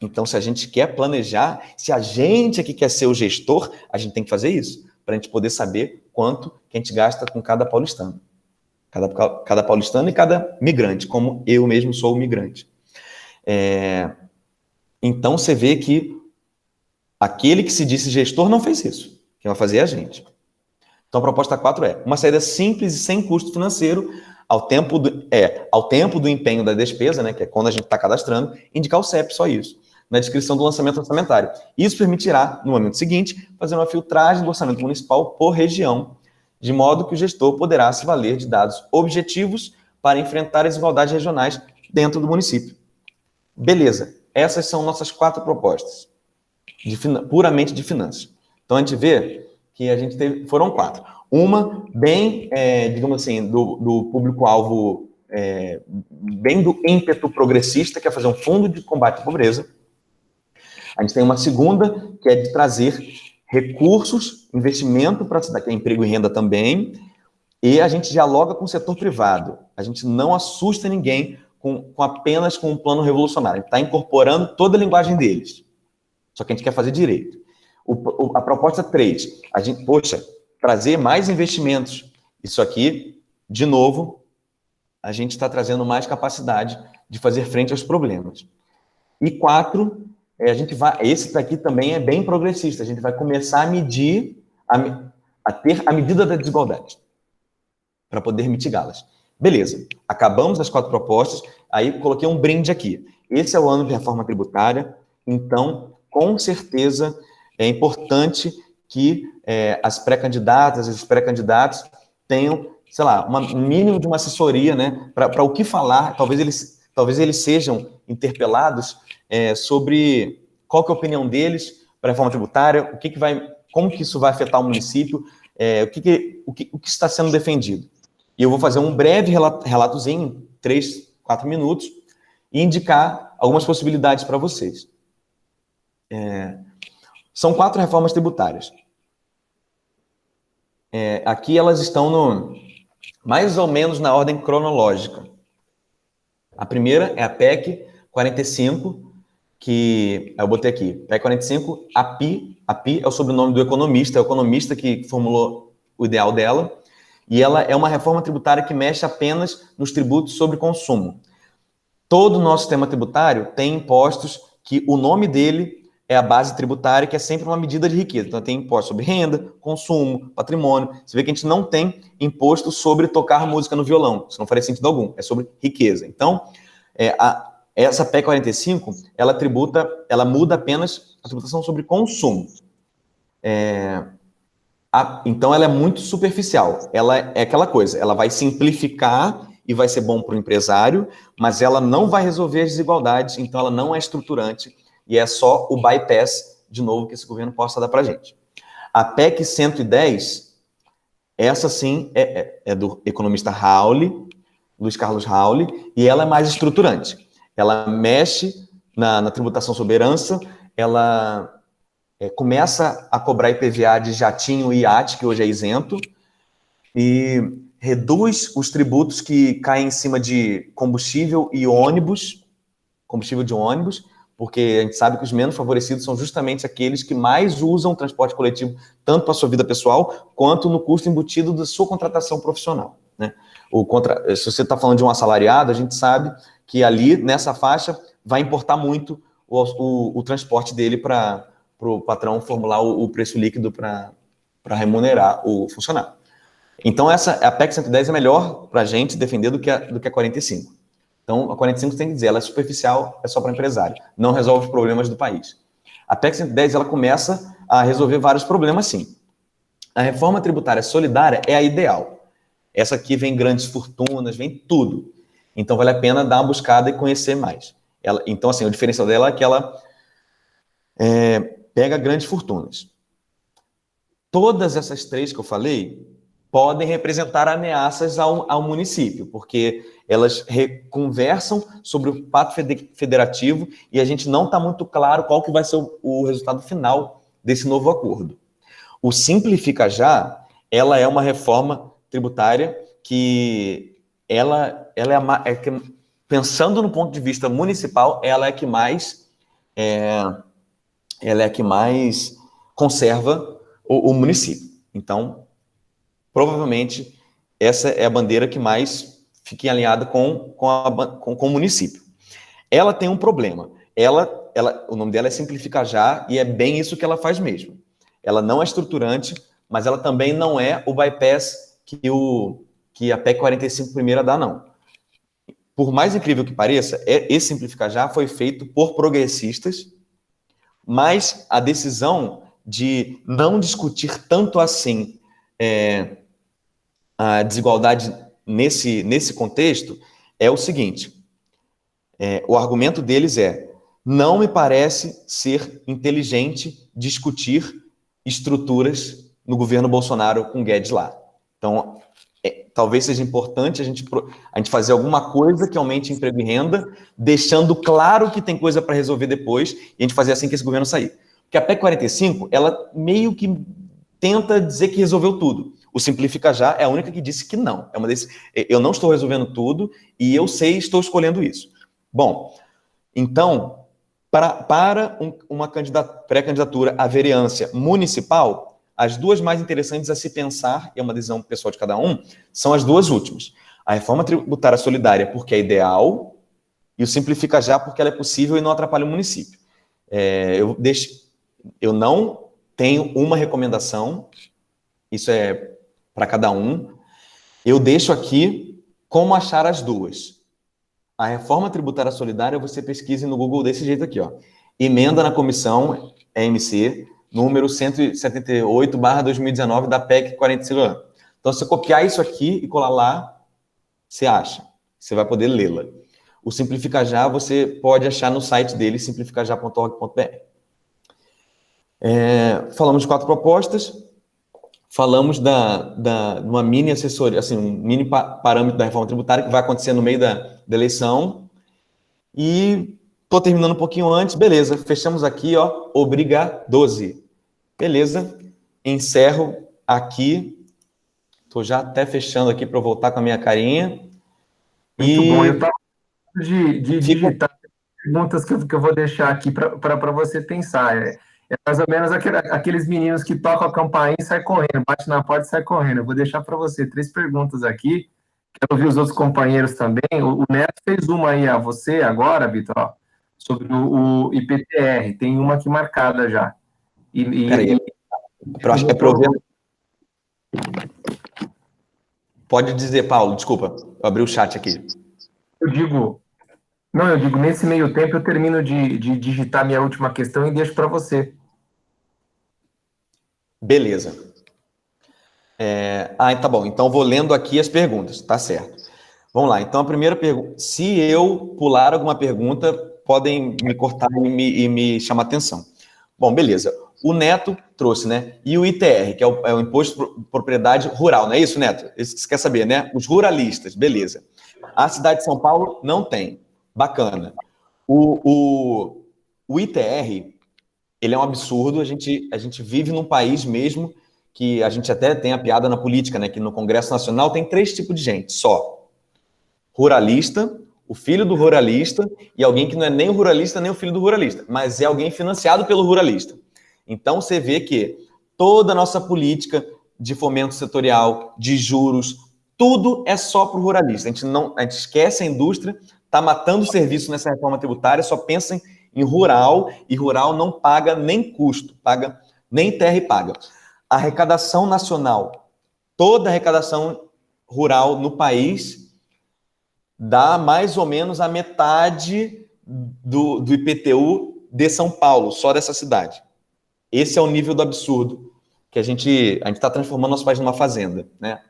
Então, se a gente quer planejar, se a gente aqui quer ser o gestor, a gente tem que fazer isso, para a gente poder saber quanto que a gente gasta com cada paulistano. Cada paulistano e cada migrante, como eu mesmo sou o migrante. Então, você vê que aquele que se disse gestor não fez isso. Quem vai fazer é a gente. Então, a proposta 4 é uma saída simples e sem custo financeiro ao tempo do empenho da despesa, né, que é quando a gente está cadastrando, indicar o CEP, só isso, na descrição do lançamento orçamentário. Isso permitirá, no momento seguinte, fazer uma filtragem do orçamento municipal por região, de modo que o gestor poderá se valer de dados objetivos para enfrentar as desigualdades regionais dentro do município. Beleza, essas são nossas 4 propostas, puramente de finanças. Então, a gente vê que a gente foram 4. Uma bem, digamos assim, do público-alvo, bem do ímpeto progressista, que é fazer um fundo de combate à pobreza. A gente tem uma segunda, que é de trazer recursos, investimento para a cidade, que é emprego e renda também, e a gente dialoga com o setor privado. A gente não assusta ninguém apenas com um plano revolucionário. A gente está incorporando toda a linguagem deles. Só que a gente quer fazer direito. A proposta 3, a gente, trazer mais investimentos. Isso aqui, de novo, a gente está trazendo mais capacidade de fazer frente aos problemas. E 4, esse daqui também é bem progressista. A gente vai começar a medir, a ter a medida da desigualdade, para poder mitigá-las. Beleza, acabamos as 4 propostas, aí coloquei um brinde aqui. Esse é o ano de reforma tributária, então, com certeza, é importante que as pré-candidatas, os pré-candidatos tenham, sei lá, um mínimo de uma assessoria, né, para o que falar. Talvez eles sejam interpelados sobre qual que é a opinião deles para a reforma tributária, como que isso vai afetar o município, o que está sendo defendido. E eu vou fazer um breve relatozinho, 3, 4 minutos, e indicar algumas possibilidades para vocês. São 4 reformas tributárias. Aqui elas estão mais ou menos na ordem cronológica. A primeira é a PEC 45, que eu botei aqui, PEC 45, API é o sobrenome do economista, é o economista que formulou o ideal dela, e ela é uma reforma tributária que mexe apenas nos tributos sobre consumo. Todo o nosso sistema tributário tem impostos que o nome dele é a base tributária, que é sempre uma medida de riqueza. Então, tem imposto sobre renda, consumo, patrimônio. Você vê que a gente não tem imposto sobre tocar música no violão. Isso não faria sentido algum. É sobre riqueza. Então, essa PEC 45, ela muda apenas a tributação sobre consumo. Então, ela é muito superficial. Ela é aquela coisa, ela vai simplificar e vai ser bom para o empresário, mas ela não vai resolver as desigualdades, então ela não é estruturante, e é só o bypass, de novo, que esse governo possa dar para a gente. A PEC 110, essa sim é do economista Rauli, Luiz Carlos Rauli, e ela é mais estruturante. Ela mexe na tributação sobre herança, ela começa a cobrar IPVA de jatinho e iate, que hoje é isento, e reduz os tributos que caem em cima de combustível e ônibus, combustível de ônibus, porque a gente sabe que os menos favorecidos são justamente aqueles que mais usam transporte coletivo, tanto para a sua vida pessoal, quanto no custo embutido da sua contratação profissional, né? Se você está falando de um assalariado, a gente sabe que ali, nessa faixa, vai importar muito o transporte dele para o patrão formular o preço líquido para remunerar o funcionário. Então, a PEC 110 é melhor para a gente defender do que a 45. Então, a 45 tem que dizer, ela é superficial, é só para empresário, não resolve os problemas do país. A PEC 110, ela começa a resolver vários problemas, sim. A reforma tributária solidária é a ideal. Essa aqui vem grandes fortunas, vem tudo. Então, vale a pena dar uma buscada e conhecer mais. Então, assim, o diferencial dela é que ela pega grandes fortunas. Todas essas 3 que eu falei podem representar ameaças ao município, porque elas conversam sobre o pacto federativo e a gente não está muito claro qual que vai ser o resultado final desse novo acordo. O Simplifica Já, ela é uma reforma tributária que pensando no ponto de vista municipal, ela é que mais conserva o município. Então, provavelmente, essa é a bandeira que mais fica alinhada com o município. Ela tem um problema. O nome dela é Simplifica Já, e é bem isso que ela faz mesmo. Ela não é estruturante, mas ela também não é o bypass que a PEC 45 primeira dá, não. Por mais incrível que pareça, esse Simplifica Já foi feito por progressistas, mas a decisão de não discutir tanto assim a desigualdade nesse contexto é o seguinte, o argumento deles não me parece ser inteligente discutir estruturas no governo Bolsonaro com Guedes lá. Então, talvez seja importante a gente fazer alguma coisa que aumente emprego e renda, deixando claro que tem coisa para resolver depois, e a gente fazer assim que esse governo sair. Porque a PEC 45, ela meio que tenta dizer que resolveu tudo. O Simplifica Já é a única que disse que não. Eu não estou resolvendo tudo e eu estou escolhendo isso. Bom, então, para uma pré-candidatura à vereança municipal, as 2 mais interessantes a se pensar, e é uma decisão pessoal de cada um, são as 2 últimas. A reforma tributária solidária, porque é ideal, e o Simplifica Já, porque ela é possível e não atrapalha o município. Eu não tenho uma recomendação, isso é para cada um. Eu deixo aqui como achar as 2. A reforma tributária solidária, você pesquise no Google desse jeito aqui, ó. Emenda na comissão EMC, número 178/2019 da PEC 45. Então, se você copiar isso aqui e colar lá, você acha. Você vai poder lê-la. O Simplifica Já, você pode achar no site dele, simplificajá.org.br. Falamos de 4 propostas. falamos de uma mini assessoria, assim, um mini parâmetro da reforma tributária que vai acontecer no meio da eleição. E estou terminando um pouquinho antes, beleza, fechamos aqui, ó, obriga 12. Beleza, encerro aqui, estou já até fechando aqui para eu voltar com a minha carinha. Muito bom, eu estava de digitar perguntas que eu vou deixar aqui para você pensar. É mais ou menos aqueles meninos que tocam a campainha e saem correndo, bate na porta e sai correndo. Eu vou deixar para você 3 perguntas aqui. Quero ouvir os outros companheiros também. O Neto fez uma aí a você agora, Vitor, ó, sobre o IPTR. Tem uma aqui marcada já. Peraí, acho que é para eu ver. Pode dizer, Paulo, desculpa, eu abri o chat aqui. Eu digo, nesse meio tempo eu termino de digitar minha última questão e deixo para você. Beleza. Tá bom. Então, vou lendo aqui as perguntas. Tá certo. Vamos lá. Então, a primeira pergunta. Se eu pular alguma pergunta, podem me cortar e me chamar atenção. Bom, beleza. O Neto trouxe, né? E o ITR, que é o Imposto de Propriedade Rural, não é isso, Neto? Isso que você quer saber, né? Os ruralistas, beleza. A cidade de São Paulo não tem. Bacana. O ITR, ele é um absurdo. A gente vive num país mesmo que a gente até tem a piada na política, né? Que no Congresso Nacional tem 3 tipos de gente só. Ruralista, o filho do ruralista e alguém que não é nem o ruralista nem o filho do ruralista, mas é alguém financiado pelo ruralista. Então você vê que toda a nossa política de fomento setorial, de juros, tudo é só para o ruralista. A gente esquece a indústria, está matando o serviço nessa reforma tributária, só pensa em rural, e rural não paga nem custo, paga nem terra paga. A arrecadação nacional, toda a arrecadação rural no país dá mais ou menos a metade do IPTU de São Paulo, só dessa cidade. Esse é o nível do absurdo que a gente está transformando nosso país numa fazenda, né?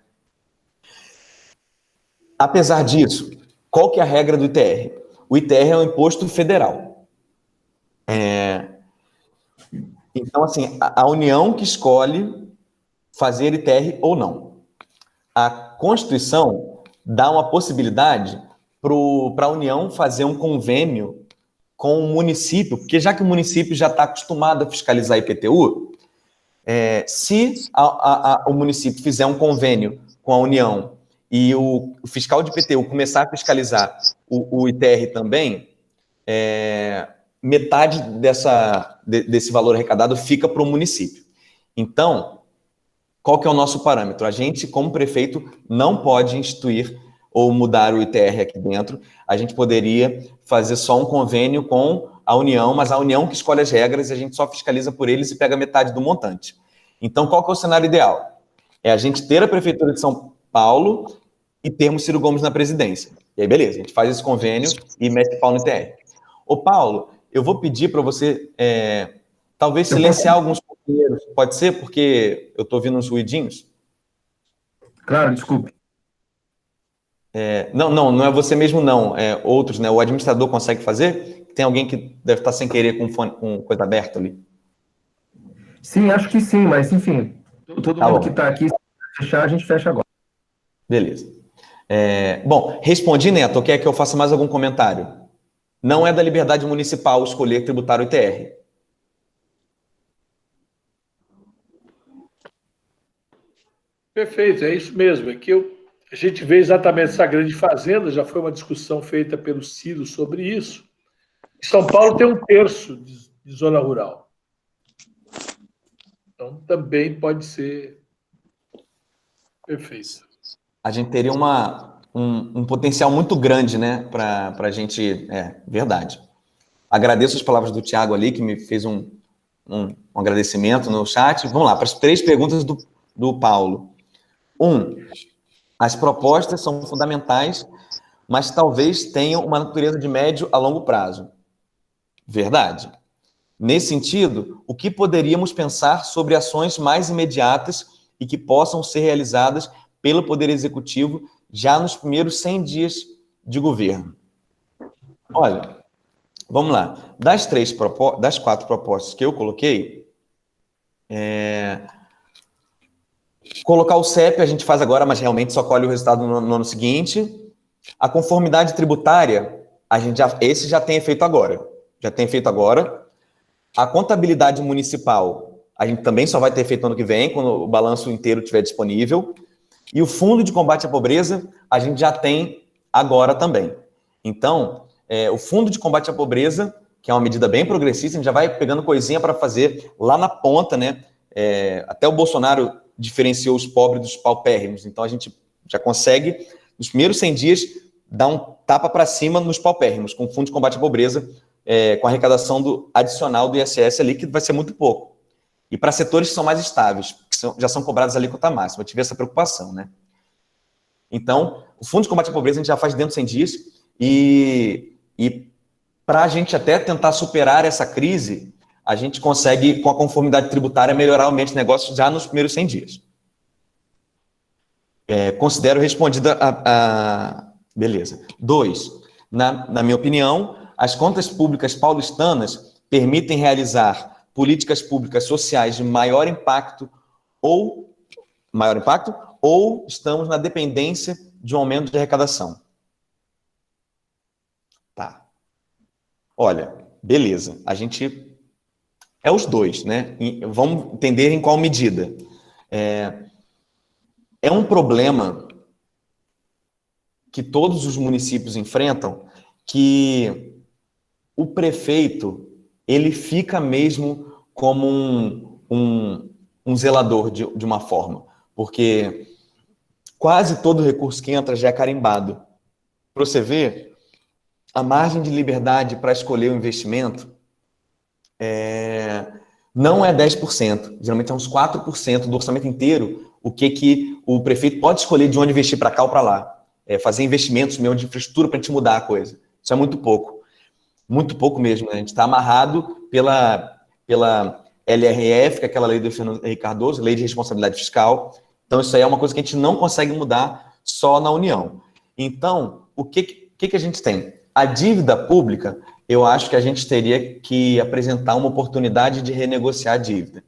Apesar disso, qual que é a regra do ITR? O ITR é um imposto federal. Então, assim, a União que escolhe fazer ITR ou não. A Constituição dá uma possibilidade para a União fazer um convênio com o município, porque já que o município já está acostumado a fiscalizar IPTU, se o município fizer um convênio com a União e o fiscal de IPTU começar a fiscalizar o ITR também, metade desse valor arrecadado fica para o município. Então, qual que é o nosso parâmetro? A gente, como prefeito, não pode instituir ou mudar o ITR aqui dentro. A gente poderia fazer só um convênio com a União, mas a União que escolhe as regras e a gente só fiscaliza por eles e pega metade do montante. Então, qual que é o cenário ideal? É a gente ter a Prefeitura de São Paulo e termos Ciro Gomes na presidência. E aí, beleza, a gente faz esse convênio e mete pau no ITR. Ô, Paulo, eu vou pedir para você, talvez, silenciar alguns companheiros. Pode ser? Porque eu estou ouvindo uns ruidinhos. Claro, desculpe. Não é você mesmo, não. É outros, né? O administrador consegue fazer? Tem alguém que deve estar sem querer com coisa aberta ali. Sim, acho que sim, mas enfim, todo mundo que está aqui, se fechar, a gente fecha agora. Beleza. Bom, respondi, Neto, ou quer que eu faça mais algum comentário? Não é da liberdade municipal escolher tributar o ITR. Perfeito, é isso mesmo. É que a gente vê exatamente essa grande fazenda, já foi uma discussão feita pelo Ciro sobre isso. São Paulo tem 1/3 de zona rural. Então, também pode ser perfeito. A gente teria um potencial muito grande, né, para a gente... verdade. Agradeço as palavras do Tiago ali, que me fez um agradecimento no chat. Vamos lá, para as 3 perguntas do Paulo. 1. As propostas são fundamentais, mas talvez tenham uma natureza de médio a longo prazo. Verdade. Nesse sentido, o que poderíamos pensar sobre ações mais imediatas e que possam ser realizadas pelo Poder Executivo já nos primeiros 100 dias de governo? Olha, vamos lá. Das 4 propostas que eu coloquei, Colocar o CEP a gente faz agora, mas realmente só colhe o resultado no ano seguinte. A conformidade tributária, esse já tem efeito agora. Já tem efeito agora. A contabilidade municipal, a gente também só vai ter efeito ano que vem, quando o balanço inteiro estiver disponível. E o Fundo de Combate à Pobreza, a gente já tem agora também. Então, o Fundo de Combate à Pobreza, que é uma medida bem progressista, a gente já vai pegando coisinha para fazer lá na ponta, né? Até o Bolsonaro diferenciou os pobres dos paupérrimos. Então, a gente já consegue, nos primeiros 100 dias, dar um tapa para cima nos paupérrimos, com o Fundo de Combate à Pobreza, com a arrecadação adicional do ISS ali, que vai ser muito pouco. E para setores que são mais estáveis, que já são cobrados a alíquota máxima. Eu tive essa preocupação, né? Então, o Fundo de Combate à Pobreza a gente já faz dentro de 100 dias e para a gente até tentar superar essa crise, a gente consegue, com a conformidade tributária, melhorar o ambiente de negócio já nos primeiros 100 dias. Considero respondida Beleza. 2. Na minha opinião, as contas públicas paulistanas permitem realizar políticas públicas sociais de maior impacto ou estamos na dependência de um aumento de arrecadação? Tá. Olha, beleza. A gente... É os dois, né? Vamos entender em qual medida. É um problema que todos os municípios enfrentam, que o prefeito, ele fica mesmo como um zelador de uma forma, porque quase todo recurso que entra já é carimbado. Para você ver, a margem de liberdade para escolher o investimento não é 10%, geralmente é uns 4% do orçamento inteiro, o que o prefeito pode escolher de onde investir para cá ou para lá. Fazer investimentos mesmo de infraestrutura para a gente mudar a coisa. Isso é muito pouco. Muito pouco mesmo, né? A gente está amarrado pela LRF, que é aquela lei do Fernando Henrique Cardoso, Lei de Responsabilidade Fiscal. Então, isso aí é uma coisa que a gente não consegue mudar só na União. Então, o que a gente tem? A dívida pública, eu acho que a gente teria que apresentar uma oportunidade de renegociar a dívida.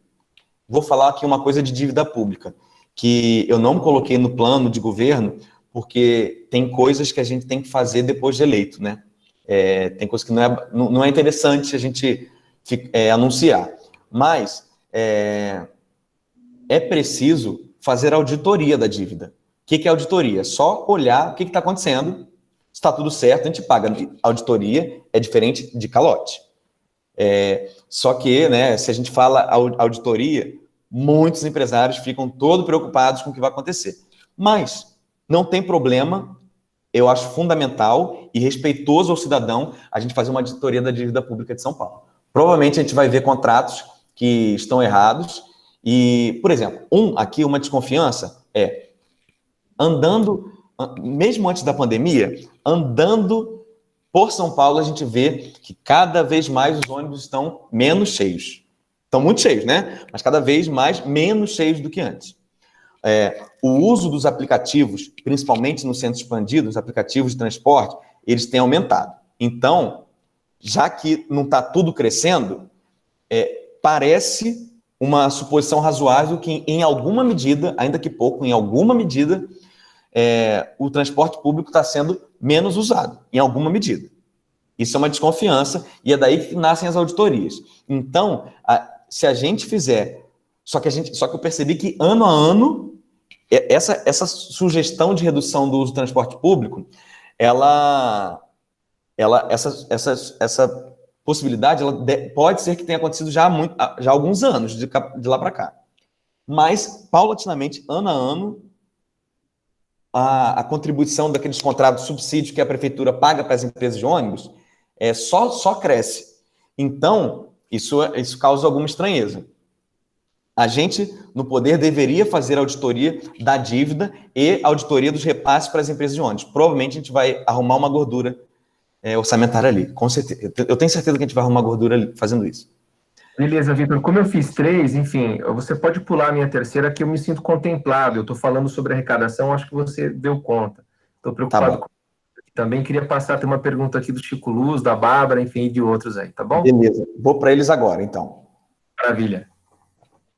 Vou falar aqui uma coisa de dívida pública, que eu não coloquei no plano de governo, porque tem coisas que a gente tem que fazer depois de eleito, né? Tem coisas que não é interessante a gente anunciar. Mas é preciso fazer auditoria da dívida. O que é auditoria? Só olhar o que está acontecendo. Se está tudo certo, a gente paga. Auditoria é diferente de calote. Só que, né, se a gente fala auditoria, muitos empresários ficam todos preocupados com o que vai acontecer. Mas não tem problema, eu acho fundamental e respeitoso ao cidadão a gente fazer uma auditoria da dívida pública de São Paulo. Provavelmente a gente vai ver contratos que estão errados e, por exemplo, uma desconfiança andando, mesmo antes da pandemia, andando por São Paulo, a gente vê que cada vez mais os ônibus estão menos cheios. Estão muito cheios, né? Mas cada vez menos cheios do que antes. O uso dos aplicativos, principalmente no centro expandido, os aplicativos de transporte, eles têm aumentado. Então, já que não está tudo crescendo, parece uma suposição razoável que, em alguma medida, ainda que pouco, em alguma medida, o transporte público está sendo menos usado, em alguma medida. Isso é uma desconfiança e é daí que nascem as auditorias. Então, se a gente fizer... Só que eu percebi que, ano a ano, essa sugestão de redução do uso do transporte público, essa possibilidade pode ser que tenha acontecido já há alguns anos, de lá para cá. Mas, paulatinamente, ano a ano, a contribuição daqueles contratos de subsídio que a prefeitura paga para as empresas de ônibus só cresce. Então, isso causa alguma estranheza. A gente, no poder, deveria fazer auditoria da dívida e auditoria dos repasses para as empresas de ônibus. Provavelmente a gente vai arrumar uma gordura orçamentária ali, com certeza. Eu tenho certeza que a gente vai arrumar gordura ali fazendo isso. Beleza, Vitor. Como eu fiz 3, enfim, você pode pular a minha terceira, que eu me sinto contemplado. Eu estou falando sobre arrecadação, acho que você deu conta. Estou preocupado com... Também queria passar, tem uma pergunta aqui do Chico Luz, da Bárbara, enfim, e de outros aí, tá bom? Beleza. Vou para eles agora, então. Maravilha.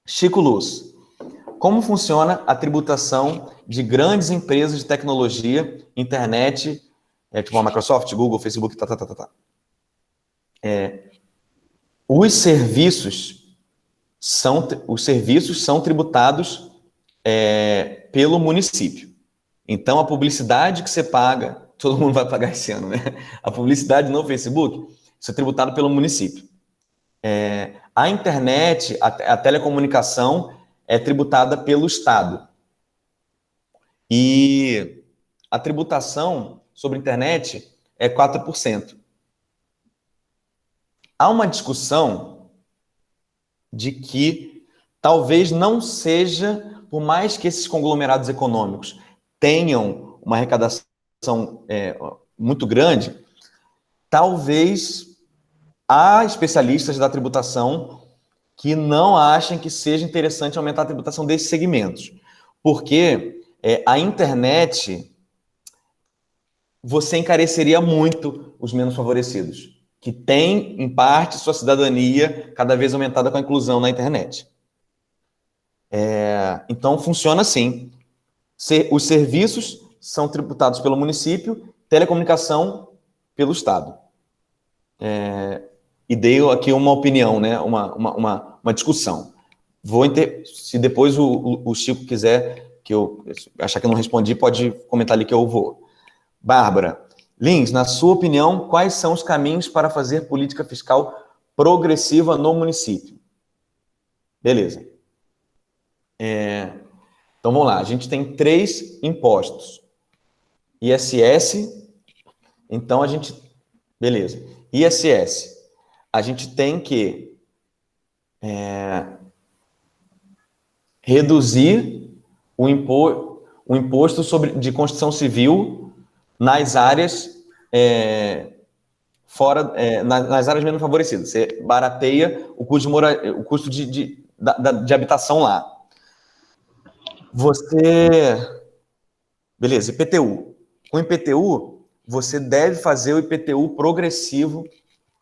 Chico Luz, como funciona a tributação de grandes empresas de tecnologia, internet, tipo a Microsoft, Google, Facebook, Os serviços são tributados pelo município. Então, a publicidade que você paga, todo mundo vai pagar esse ano, né? A publicidade no Facebook, isso é tributado pelo município. A internet, a telecomunicação é tributada pelo Estado. E a tributação sobre a internet é 4%. Há uma discussão de que talvez não seja, por mais que esses conglomerados econômicos tenham uma arrecadação muito grande, talvez há especialistas da tributação que não achem que seja interessante aumentar a tributação desses segmentos. Porque a internet, você encareceria muito os menos favorecidos, que têm, em parte, sua cidadania cada vez aumentada com a inclusão na internet. Então, funciona assim. Os serviços são tributados pelo município, telecomunicação pelo Estado. E dei aqui uma opinião, né? uma discussão. Se depois o Chico quiser, que eu achar que eu não respondi, pode comentar ali que eu vou. Bárbara, Lins, na sua opinião, quais são os caminhos para fazer política fiscal progressiva no município? Beleza. Então, vamos lá. A gente tem 3 impostos. ISS, então a gente... Beleza. ISS. A gente tem que reduzir o imposto de construção civil nas áreas nas áreas menos favorecidas. Você barateia o custo de habitação lá. Beleza, IPTU. Com IPTU, você deve fazer o IPTU progressivo.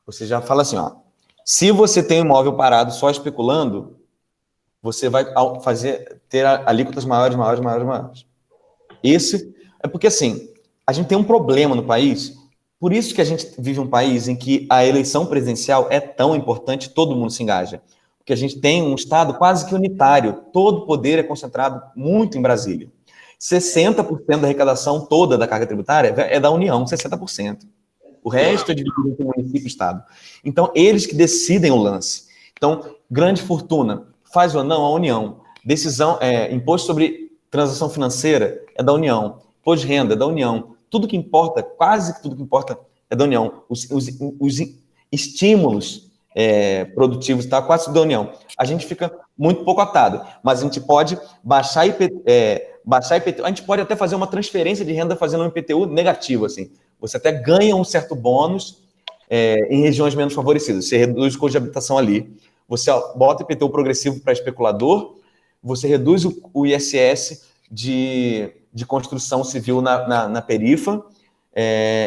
Você já fala assim, ó, se você tem um imóvel parado só especulando, você vai ter alíquotas maiores. Esse é porque, assim, a gente tem um problema no país, por isso que a gente vive um país em que a eleição presidencial é tão importante, todo mundo se engaja. Porque a gente tem um Estado quase que unitário, todo o poder é concentrado muito em Brasília. 60% da arrecadação toda da carga tributária é da União, 60%. O resto é dividido entre município e Estado. Então, eles que decidem o lance. Então, grande fortuna, faz ou não a União. Decisão, imposto sobre transação financeira é da União. Imposto de renda é da União. Tudo que importa, quase tudo que importa é da União. Os estímulos produtivos, tá? Quase tudo da União. A gente fica muito pouco atado, mas a gente pode baixar IPTU, a gente pode até fazer uma transferência de renda fazendo um IPTU negativo, assim. Você até ganha um certo bônus em regiões menos favorecidas. Você reduz o custo de habitação ali. Você bota IPTU progressivo para especulador, você reduz o ISS de construção civil na perifa,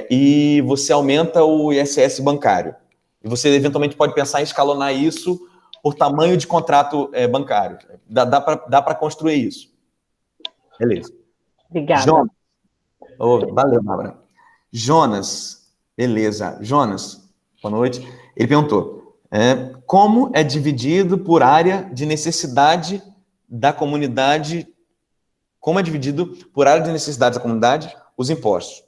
e você aumenta o ISS bancário. E você, eventualmente, pode pensar em escalonar isso por tamanho de contrato bancário. Dá para construir isso. Beleza. Obrigada. Valeu, Bárbara. Jonas, beleza. Jonas, boa noite. Ele perguntou, como é dividido por área de necessidade da comunidade, como é dividido por área de necessidade da comunidade os impostos?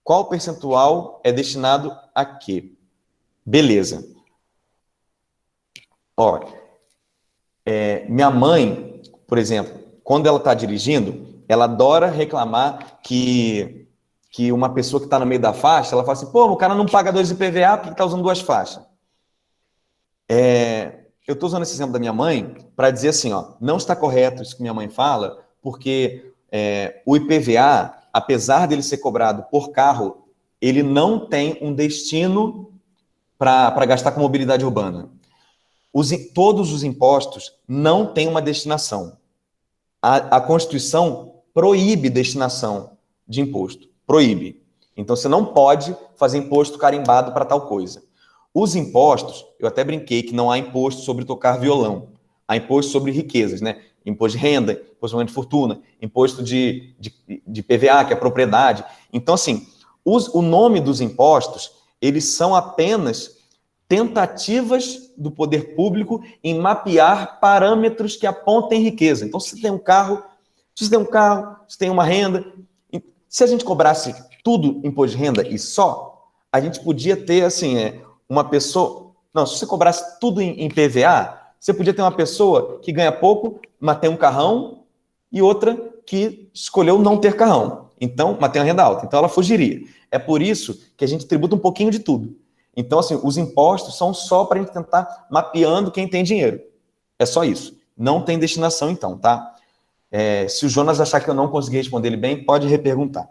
Qual percentual é destinado a quê? Beleza. Minha mãe, por exemplo, quando ela está dirigindo, ela adora reclamar que uma pessoa que está no meio da faixa, ela fala assim, pô, o cara não paga 2 IPVA porque está usando 2 faixas. Eu estou usando esse exemplo da minha mãe para dizer assim, ó, não está correto isso que minha mãe fala, porque o IPVA, apesar dele ser cobrado por carro, ele não tem um destino para gastar com mobilidade urbana. Todos os impostos não têm uma destinação. A Constituição proíbe destinação de imposto. Proíbe. Então, você não pode fazer imposto carimbado para tal coisa. Os impostos, eu até brinquei que não há imposto sobre tocar violão. Há imposto sobre riquezas, né? imposto de renda, imposto de fortuna, imposto de PVA, que é propriedade. Então, assim, o nome dos impostos, eles são apenas tentativas do poder público em mapear parâmetros que apontem riqueza. Então, se você tem um carro, se tem uma renda, se a gente cobrasse tudo imposto de renda e só, a gente podia ter, assim, uma pessoa... Não, se você cobrasse tudo em PVA, você podia ter uma pessoa que ganha pouco, mas tem um carrão, e outra que escolheu não ter carrão, então, mas tem uma renda alta, então ela fugiria. É por isso que a gente tributa um pouquinho de tudo. Então, assim, os impostos são só para a gente tentar mapeando quem tem dinheiro. É só isso. Não tem destinação, então, tá? Se o Jonas achar que eu não consegui responder ele bem, pode reperguntar.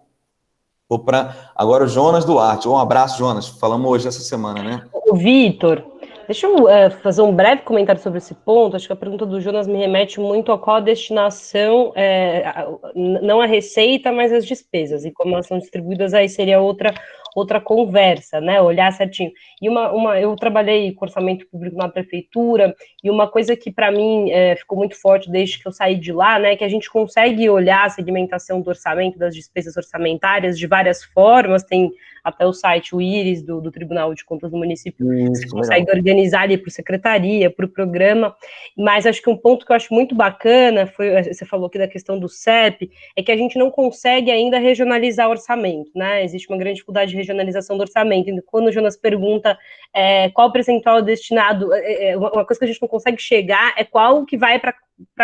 Vou para agora o Jonas Duarte. Um abraço, Jonas. Falamos hoje essa semana, né? O Vitor, deixa eu fazer um breve comentário sobre esse ponto. Acho que a pergunta do Jonas me remete muito a qual a destinação, não a receita, mas as despesas, e como elas são distribuídas, aí seria outra conversa, né? Olhar certinho. E eu trabalhei com orçamento público na prefeitura, e uma coisa que para mim ficou muito forte desde que eu saí de lá, né, que a gente consegue olhar a segmentação do orçamento, das despesas orçamentárias de várias formas. Tem até o site, o IRIS, do Tribunal de Contas do município, você consegue organizar ali por secretaria, por programa, mas acho que um ponto que eu acho muito bacana, você falou aqui da questão do CEP, é que a gente não consegue ainda regionalizar o orçamento, né? Existe uma grande dificuldade de regionalização do orçamento. Quando o Jonas pergunta qual percentual destinado, uma coisa que a gente não consegue chegar é qual que vai para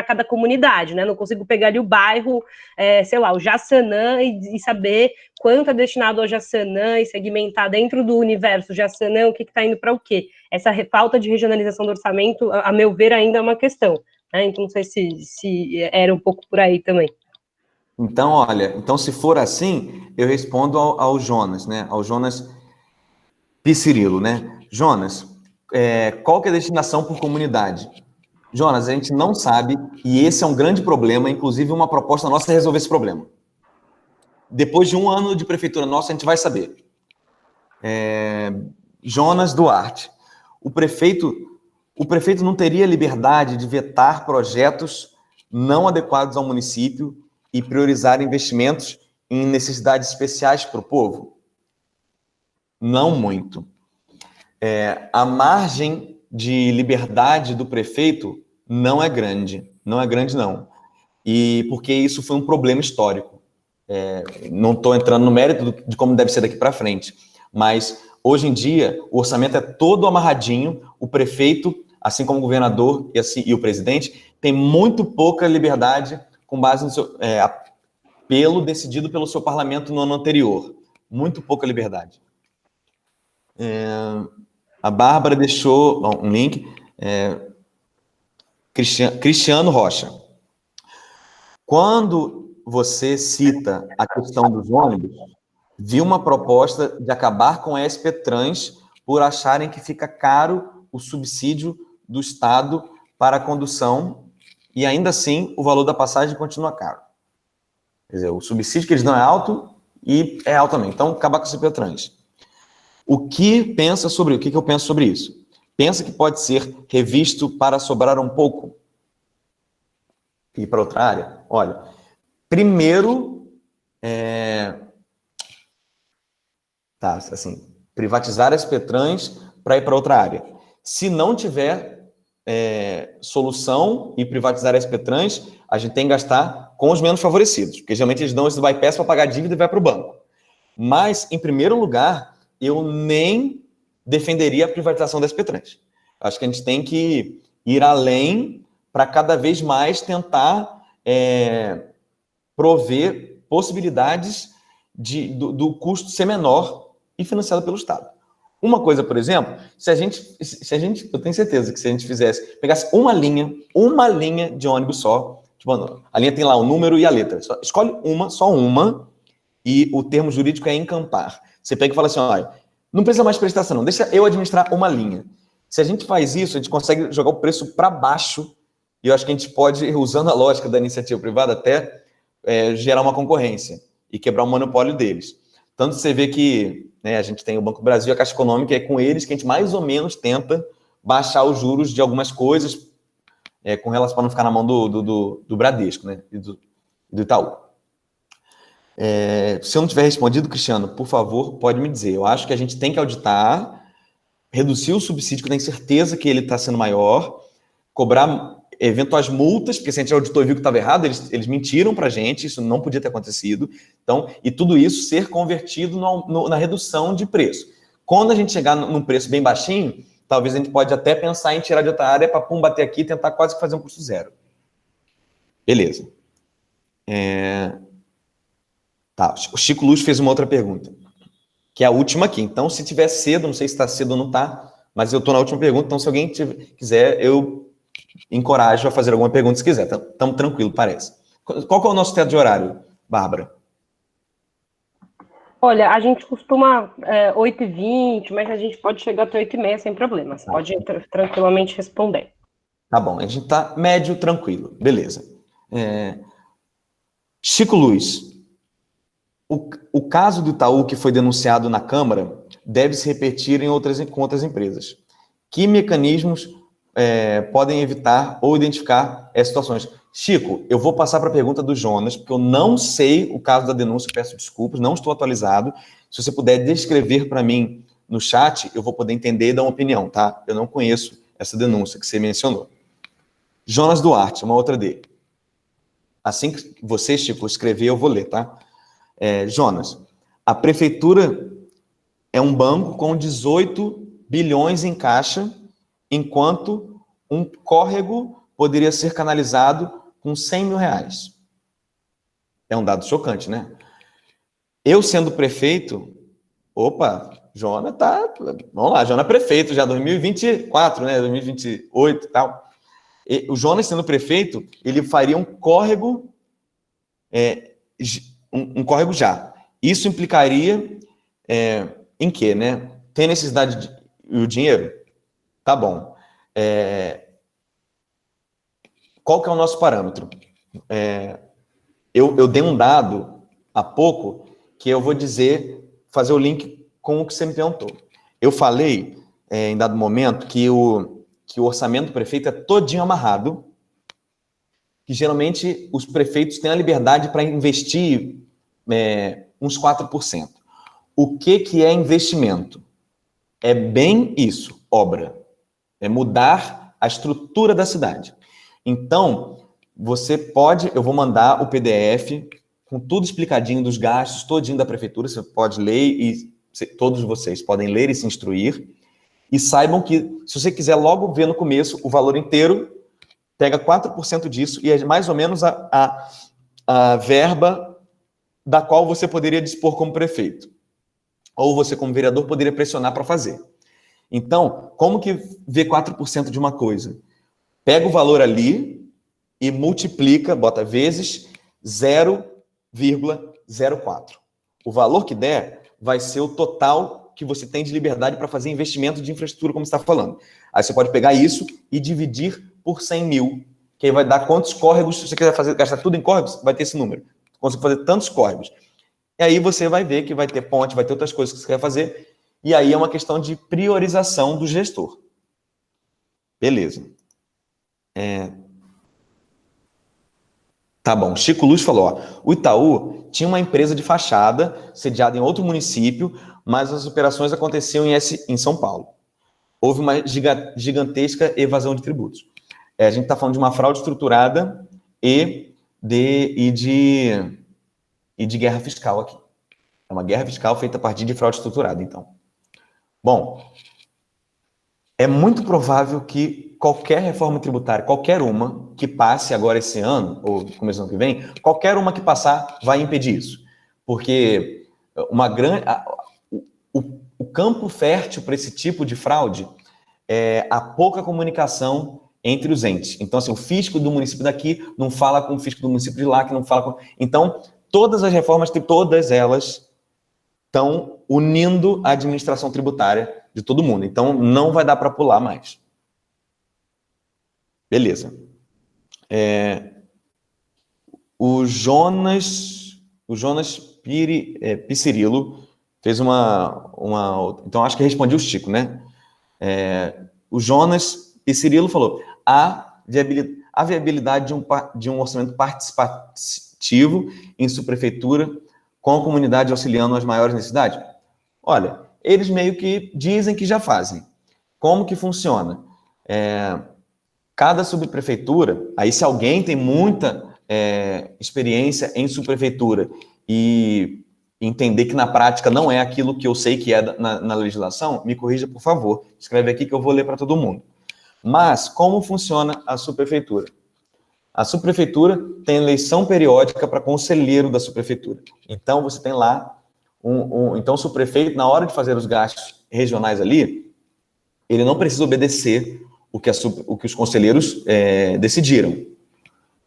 cada comunidade, né? Não consigo pegar ali o bairro, sei lá, o Jaçanã e saber quanto é destinado ao Jaçanã e segmentar dentro do universo Jaçanã o que está indo para o quê. Essa falta de regionalização do orçamento, a meu ver, ainda é uma questão, né? Então, não sei se era um pouco por aí também. Então, olha, se for assim, eu respondo ao Jonas, né? Ao Jonas Piscirilo, né? Jonas, qual que é a destinação por comunidade? Jonas, a gente não sabe, e esse é um grande problema, inclusive uma proposta nossa é resolver esse problema. Depois de um ano de prefeitura nossa, a gente vai saber. Jonas Duarte, o prefeito não teria liberdade de vetar projetos não adequados ao município e priorizar investimentos em necessidades especiais para o povo? Não muito. A margem de liberdade do prefeito não é grande. Não é grande, não. E porque isso foi um problema histórico. Não estou entrando no mérito de como deve ser daqui para frente, mas hoje em dia o orçamento é todo amarradinho, o prefeito, assim como o governador e o presidente, tem muito pouca liberdade com base no seu apelo decidido pelo seu parlamento no ano anterior. Muito pouca liberdade. A Bárbara deixou um link. Cristiano Rocha. Quando você cita a questão dos ônibus, vi uma proposta de acabar com a SP-Trans por acharem que fica caro o subsídio do Estado para a condução e ainda assim o valor da passagem continua caro. Quer dizer, o subsídio que eles dão é alto e é alto também. Então, acabar com a SP-Trans. O que eu penso sobre isso? Pensa que pode ser revisto para sobrar um pouco? E para outra área? Olha, primeiro, privatizar a SP-Trans para ir para outra área. Se não tiver solução e privatizar a SP-Trans, a gente tem que gastar com os menos favorecidos, porque geralmente eles dão esse bypass para pagar a dívida e vai para o banco. Mas, em primeiro lugar, eu nem defenderia a privatização da SP-Trans. Acho que a gente tem que ir além para cada vez mais tentar prover possibilidades do custo ser menor e financiado pelo Estado. Uma coisa, por exemplo, se a gente, eu tenho certeza que se a gente pegasse uma linha de ônibus só, tipo, a linha tem lá o número e a letra, escolhe só uma, e o termo jurídico é encampar. Você pega e fala assim, olha, não precisa mais prestação, não, deixa eu administrar uma linha. Se a gente faz isso, a gente consegue jogar o preço para baixo, e eu acho que a gente pode, usando a lógica da iniciativa privada, até gerar uma concorrência e quebrar o monopólio deles. Tanto você vê que a gente tem o Banco do Brasil, a Caixa Econômica, é com eles que a gente mais ou menos tenta baixar os juros de algumas coisas, com relação para não ficar na mão do Bradesco, né? E do Itaú. Se eu não tiver respondido, Cristiano, por favor, pode me dizer. Eu acho que a gente tem que auditar, reduzir o subsídio, que eu tenho certeza que ele está sendo maior, cobrar eventuais multas, porque se a gente auditou e viu que estava errado, eles mentiram para a gente, isso não podia ter acontecido. Então, e tudo isso ser convertido na redução de preço. Quando a gente chegar num preço bem baixinho, talvez a gente pode até pensar em tirar de outra área para bater aqui e tentar quase que fazer um custo zero. Beleza. Tá, o Chico Luz fez uma outra pergunta, que é a última aqui. Então, se tiver cedo, não sei se está cedo ou não está, mas eu estou na última pergunta, então se alguém quiser, eu encorajo a fazer alguma pergunta se quiser. Estamos tranquilo, parece. Qual que é o nosso teto de horário, Bárbara? Olha, a gente costuma 8h20, mas a gente pode chegar até 8h30 sem problemas. Pode tranquilamente responder. Tá bom, a gente está médio, tranquilo. Beleza. Chico Luz, o caso do Itaú que foi denunciado na Câmara deve se repetir com outras empresas. Que mecanismos podem evitar ou identificar essas situações? Chico, eu vou passar para a pergunta do Jonas, porque eu não sei o caso da denúncia, peço desculpas, não estou atualizado. Se você puder descrever para mim no chat, eu vou poder entender e dar uma opinião, tá? Eu não conheço essa denúncia que você mencionou. Jonas Duarte, uma outra dele. Assim que você, Chico, escrever, eu vou ler, tá? Jonas, a prefeitura é um banco com 18 bilhões em caixa, enquanto um córrego poderia ser canalizado com 100 mil reais. É um dado chocante, né? Eu sendo prefeito, Jonas tá... Vamos lá, Jonas é prefeito já 2024, né? 2028 e tal. O Jonas sendo prefeito, ele faria um córrego, um córrego já. Isso implicaria em quê, né? Tem necessidade de dinheiro? Tá bom. Qual que é o nosso parâmetro? Eu dei um dado há pouco que eu vou fazer o link com o que você me perguntou. Eu falei, em dado momento, que o orçamento do prefeito é todinho amarrado, que geralmente os prefeitos têm a liberdade para investir uns 4%. O que é investimento? É bem isso, obra. É mudar a estrutura da cidade. Então, eu vou mandar o PDF com tudo explicadinho dos gastos, todinho da prefeitura, você pode ler e todos vocês podem ler e se instruir. E saibam que, se você quiser logo ver no começo o valor inteiro, pega 4% disso e é mais ou menos a verba da qual você poderia dispor como prefeito. Ou você, como vereador, poderia pressionar para fazer. Então, como que vê 4% de uma coisa? Pega o valor ali e multiplica, bota vezes 0,04. O valor que der vai ser o total que você tem de liberdade para fazer investimento de infraestrutura, como você está falando. Aí você pode pegar isso e dividir por 100 mil, que aí vai dar quantos córregos, se você quiser gastar tudo em córregos, vai ter esse número. Consegue fazer tantos córregos. E aí você vai ver que vai ter ponte, vai ter outras coisas que você quer fazer, e aí é uma questão de priorização do gestor. Beleza. Tá bom. Chico Luz falou, o Itaú tinha uma empresa de fachada sediada em outro município, mas as operações aconteciam em São Paulo. Houve uma gigantesca evasão de tributos. A gente está falando de uma fraude estruturada e de guerra fiscal aqui. É uma guerra fiscal feita a partir de fraude estruturada, então. Bom, é muito provável que qualquer reforma tributária, qualquer uma que passe agora esse ano, ou começo do ano que vem, qualquer uma que passar vai impedir isso. Porque o campo fértil para esse tipo de fraude é a pouca comunicação entre os entes. Então, assim, o fisco do município daqui não fala com o fisco do município de lá, que não fala com... Então, todas as reformas, todas elas estão unindo a administração tributária de todo mundo. Então, não vai dar para pular mais. Beleza. O Jonas Piscirilo fez uma... Então, acho que respondi o Chico, né? O Jonas Piscirilo falou, há a viabilidade de um orçamento participativo em subprefeitura, com a comunidade auxiliando as maiores necessidades? Olha, eles meio que dizem que já fazem. Como que funciona? Cada subprefeitura, aí se alguém tem muita experiência em subprefeitura e entender que na prática não é aquilo que eu sei que é na legislação, me corrija, por favor. Escreve aqui que eu vou ler para todo mundo. Mas, como funciona a subprefeitura? A subprefeitura tem eleição periódica para conselheiro da subprefeitura. Então, você tem lá então, o subprefeito, na hora de fazer os gastos regionais ali, ele não precisa obedecer o que os conselheiros decidiram.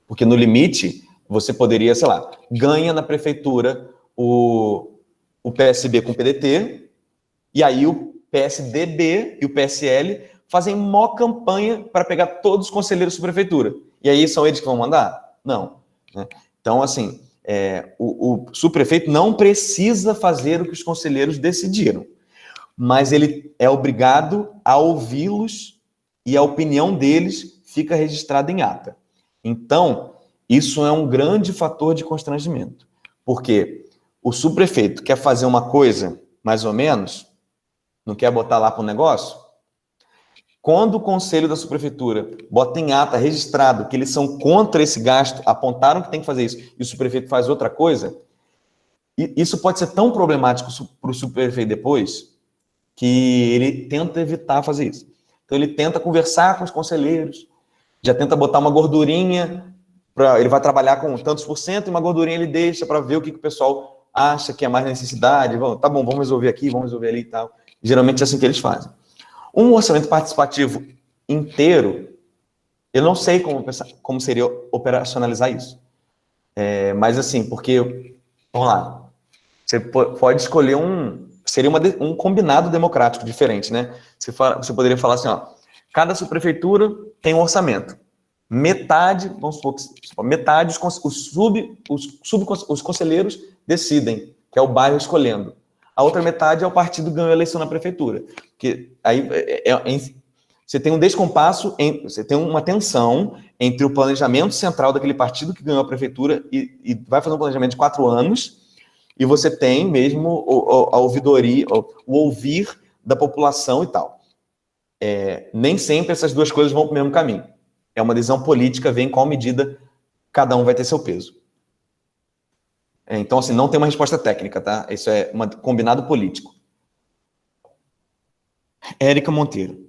Porque, no limite, você poderia, sei lá, ganha na prefeitura o PSB com o PDT, e aí o PSDB e o PSL fazem mó campanha para pegar todos os conselheiros da prefeitura. E aí são eles que vão mandar? Não. Né? Então, assim, o subprefeito não precisa fazer o que os conselheiros decidiram, mas ele é obrigado a ouvi-los e a opinião deles fica registrada em ata. Então, isso é um grande fator de constrangimento, porque o subprefeito quer fazer uma coisa, mais ou menos, não quer botar lá para o negócio. Quando o conselho da subprefeitura bota em ata, registrado, que eles são contra esse gasto, apontaram que tem que fazer isso, e o subprefeito faz outra coisa, isso pode ser tão problemático para o subprefeito depois, que ele tenta evitar fazer isso. Então, ele tenta conversar com os conselheiros, já tenta botar uma gordurinha, ele vai trabalhar com tantos por cento, e uma gordurinha ele deixa para ver o que o pessoal acha que é mais necessidade. Tá bom, vamos resolver aqui, vamos resolver ali e tal. Geralmente é assim que eles fazem. Um orçamento participativo inteiro, eu não sei como seria operacionalizar isso. Mas assim, porque, vamos lá, você pode escolher seria um combinado democrático diferente, né? Você poderia falar assim, ó, cada subprefeitura tem um orçamento. Metade, vamos supor, metade os conselheiros decidem, que é o bairro escolhendo. A outra metade é o partido que ganhou a eleição na prefeitura. Porque aí você tem um descompasso, você tem uma tensão entre o planejamento central daquele partido que ganhou a prefeitura e vai fazer um planejamento de 4 anos, e você tem mesmo a ouvidoria, o ouvir da população e tal. Nem sempre essas duas coisas vão para o mesmo caminho. É uma decisão política, ver em qual medida cada um vai ter seu peso. Então, assim, não tem uma resposta técnica, tá? Isso é um combinado político. Érica Monteiro.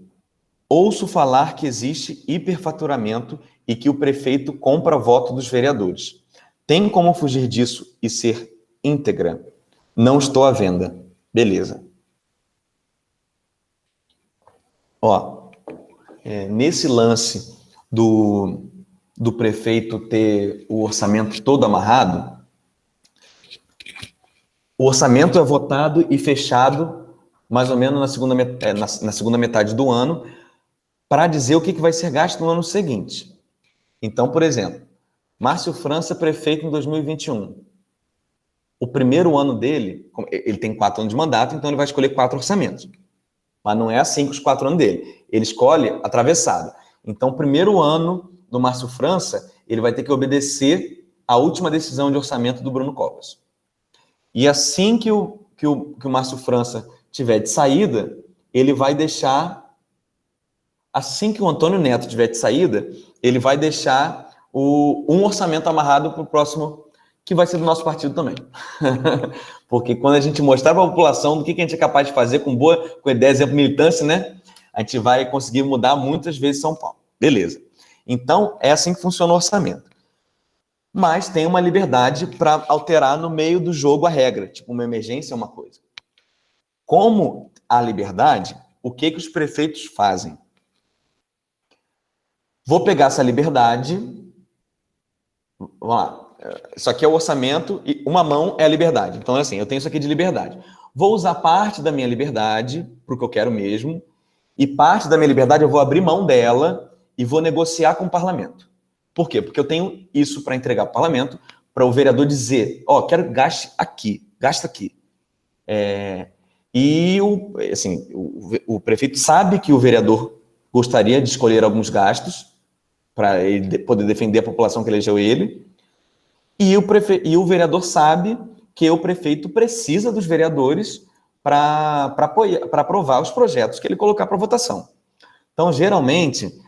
Ouço falar que existe hiperfaturamento e que o prefeito compra voto dos vereadores. Tem como fugir disso e ser íntegra? Não estou à venda. Beleza. Ó, nesse lance do prefeito ter o orçamento todo amarrado, o orçamento é votado e fechado mais ou menos na segunda metade do ano para dizer o que vai ser gasto no ano seguinte. Então, por exemplo, Márcio França, prefeito em 2021. O primeiro ano dele, ele tem 4 anos de mandato, então ele vai escolher 4 orçamentos. Mas não é assim com os 4 anos dele. Ele escolhe atravessado. Então, o primeiro ano do Márcio França, ele vai ter que obedecer à última decisão de orçamento do Bruno Covas. E assim que o Márcio França tiver de saída, ele vai deixar... Assim que o Antônio Neto tiver de saída, ele vai deixar um orçamento amarrado para o próximo, que vai ser do nosso partido também. Porque quando a gente mostrar para a população do que a gente é capaz de fazer com ideia, exemplo, militância, né? A gente vai conseguir mudar muitas vezes São Paulo. Beleza. Então, é assim que funciona o orçamento. Mas tem uma liberdade para alterar no meio do jogo a regra. Tipo, uma emergência é uma coisa. Como há liberdade, o que os prefeitos fazem? Vou pegar essa liberdade. Vamos lá. Isso aqui é o orçamento e uma mão é a liberdade. Então, é assim, eu tenho isso aqui de liberdade. Vou usar parte da minha liberdade para o que eu quero mesmo, e parte da minha liberdade eu vou abrir mão dela e vou negociar com o parlamento. Por quê? Porque eu tenho isso para entregar para o parlamento, para o vereador dizer, quero gaste aqui, gasta aqui. E o prefeito sabe que o vereador gostaria de escolher alguns gastos para ele poder defender a população que elegeu ele, e o vereador sabe que o prefeito precisa dos vereadores para aprovar os projetos que ele colocar para votação. Então, geralmente,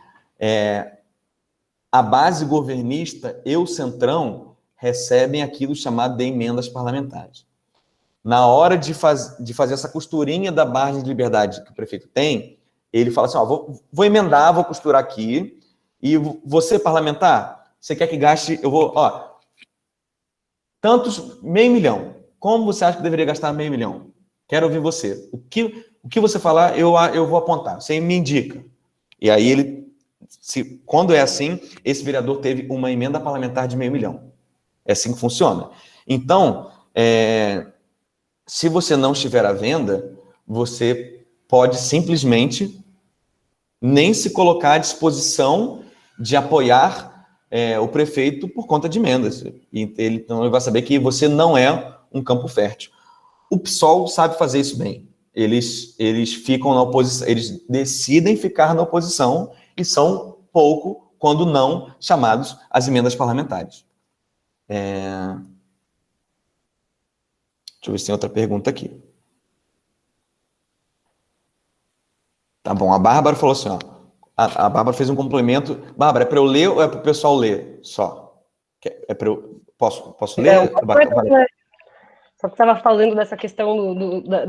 a base governista e o Centrão recebem aquilo chamado de emendas parlamentares. Na hora de fazer essa costurinha da margem de liberdade que o prefeito tem, ele fala assim, vou emendar, vou costurar aqui, e você, parlamentar, você quer que gaste, tantos, $500 mil. Como você acha que deveria gastar $500 mil? Quero ouvir você. O que você falar, eu vou apontar. Você me indica. E aí quando é assim, esse vereador teve uma emenda parlamentar de $500 mil. É assim que funciona. Então, se você não estiver à venda, você pode simplesmente nem se colocar à disposição de apoiar o prefeito por conta de emendas. Então, ele vai saber que você não é um campo fértil. O PSOL sabe fazer isso bem. Eles ficam na oposição, eles decidem ficar na oposição e são pouco, quando não, chamados às emendas parlamentares. Deixa eu ver se tem outra pergunta aqui. Tá bom, a Bárbara falou assim, a Bárbara fez um complemento. Bárbara, é para eu ler ou é para o pessoal ler só? É para eu... Posso ler? Só que estava falando dessa questão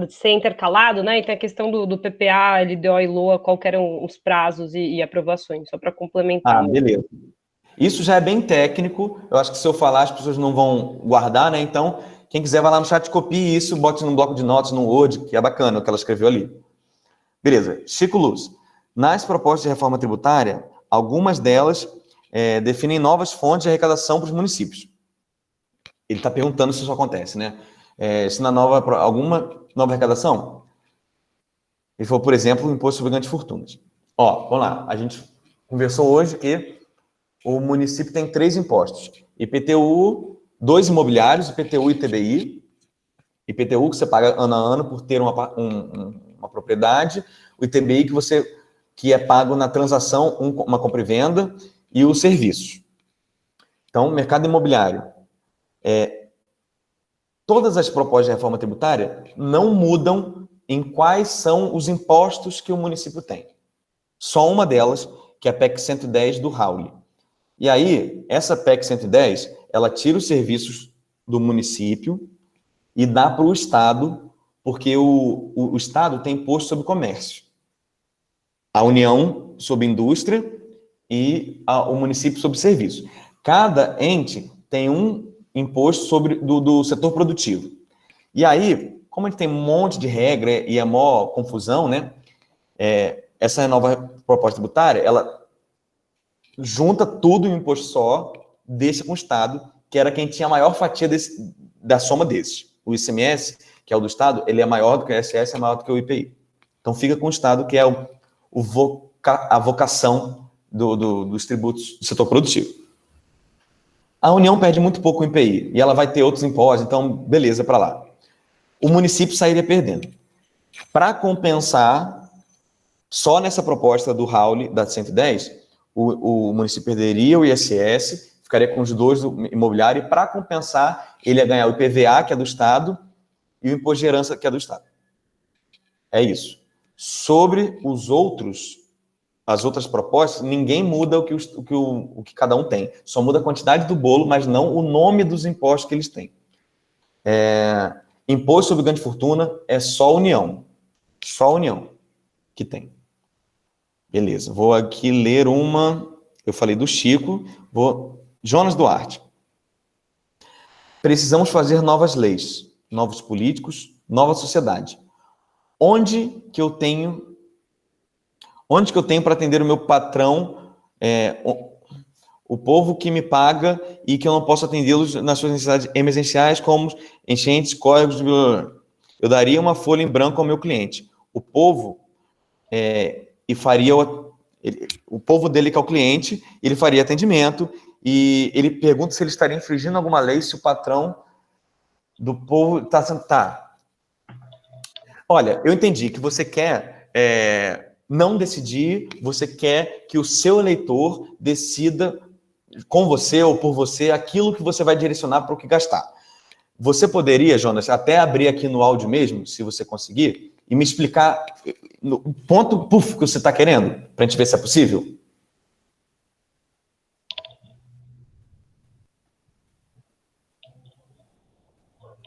de ser intercalado, né? E tem a questão do PPA, LDO e LOA, qual que eram os prazos e aprovações, só para complementar. Beleza. Isso já é bem técnico. Eu acho que se eu falar, as pessoas não vão guardar, né? Então, quem quiser vai lá no chat, copie isso, bote num bloco de notas, no Word, que é bacana o que ela escreveu ali. Beleza. Chico Luz. Nas propostas de reforma tributária, algumas delas definem novas fontes de arrecadação para os municípios. Ele está perguntando se isso acontece, né? Se na alguma nova arrecadação, ele falou, por exemplo, o imposto sobre grandes fortunas. Vamos lá. A gente conversou hoje que o município tem 3 impostos. IPTU, 2 imobiliários, IPTU e ITBI. IPTU, que você paga ano a ano por ter uma propriedade. O ITBI, que é pago na transação, uma compra e venda. E os serviços. Então, mercado imobiliário. Todas as propostas de reforma tributária não mudam em quais são os impostos que o município tem. Só uma delas, que é a PEC 110 do Raul. E aí, essa PEC 110, ela tira os serviços do município e dá para o Estado, porque o Estado tem imposto sobre comércio. A União sobre indústria e o município sobre serviço. Cada ente tem um imposto do setor produtivo. E aí, como a gente tem um monte de regra e é maior confusão, né? Essa nova proposta tributária, ela junta tudo em um imposto só, deixa com o Estado, que era quem tinha a maior fatia da soma desses. O ICMS, que é o do Estado, ele é maior do que o ISS, é maior do que o IPI. Então fica com o Estado, que é a vocação dos tributos do setor produtivo. A União perde muito pouco o IPI, e ela vai ter outros impostos, então beleza, para lá. O município sairia perdendo. Para compensar, só nessa proposta do Raul, da 110, o município perderia o ISS, ficaria com os 2 do imobiliário, e para compensar, ele ia ganhar o IPVA, que é do Estado, e o imposto de herança, que é do Estado. É isso. Sobre as outras propostas, ninguém muda o que cada um tem. Só muda a quantidade do bolo, mas não o nome dos impostos que eles têm. Imposto sobre grande fortuna é só a União. Só a União que tem. Beleza. Vou aqui ler uma... Eu falei do Chico. Jonas Duarte. Precisamos fazer novas leis, novos políticos, nova sociedade. Onde que eu tenho para atender o meu patrão, o povo que me paga e que eu não posso atendê-los nas suas necessidades emergenciais, como enchentes, córregos... Eu daria uma folha em branco ao meu cliente. O povo o povo dele, que é o cliente, ele faria atendimento e ele pergunta se ele estaria infringindo alguma lei, se o patrão do povo está sendo... Olha, eu entendi que você quer... não decidir, você quer que o seu eleitor decida com você ou por você aquilo que você vai direcionar para o que gastar. Você poderia, Jonas, até abrir aqui no áudio mesmo, se você conseguir, e me explicar no ponto que você está querendo, para a gente ver se é possível?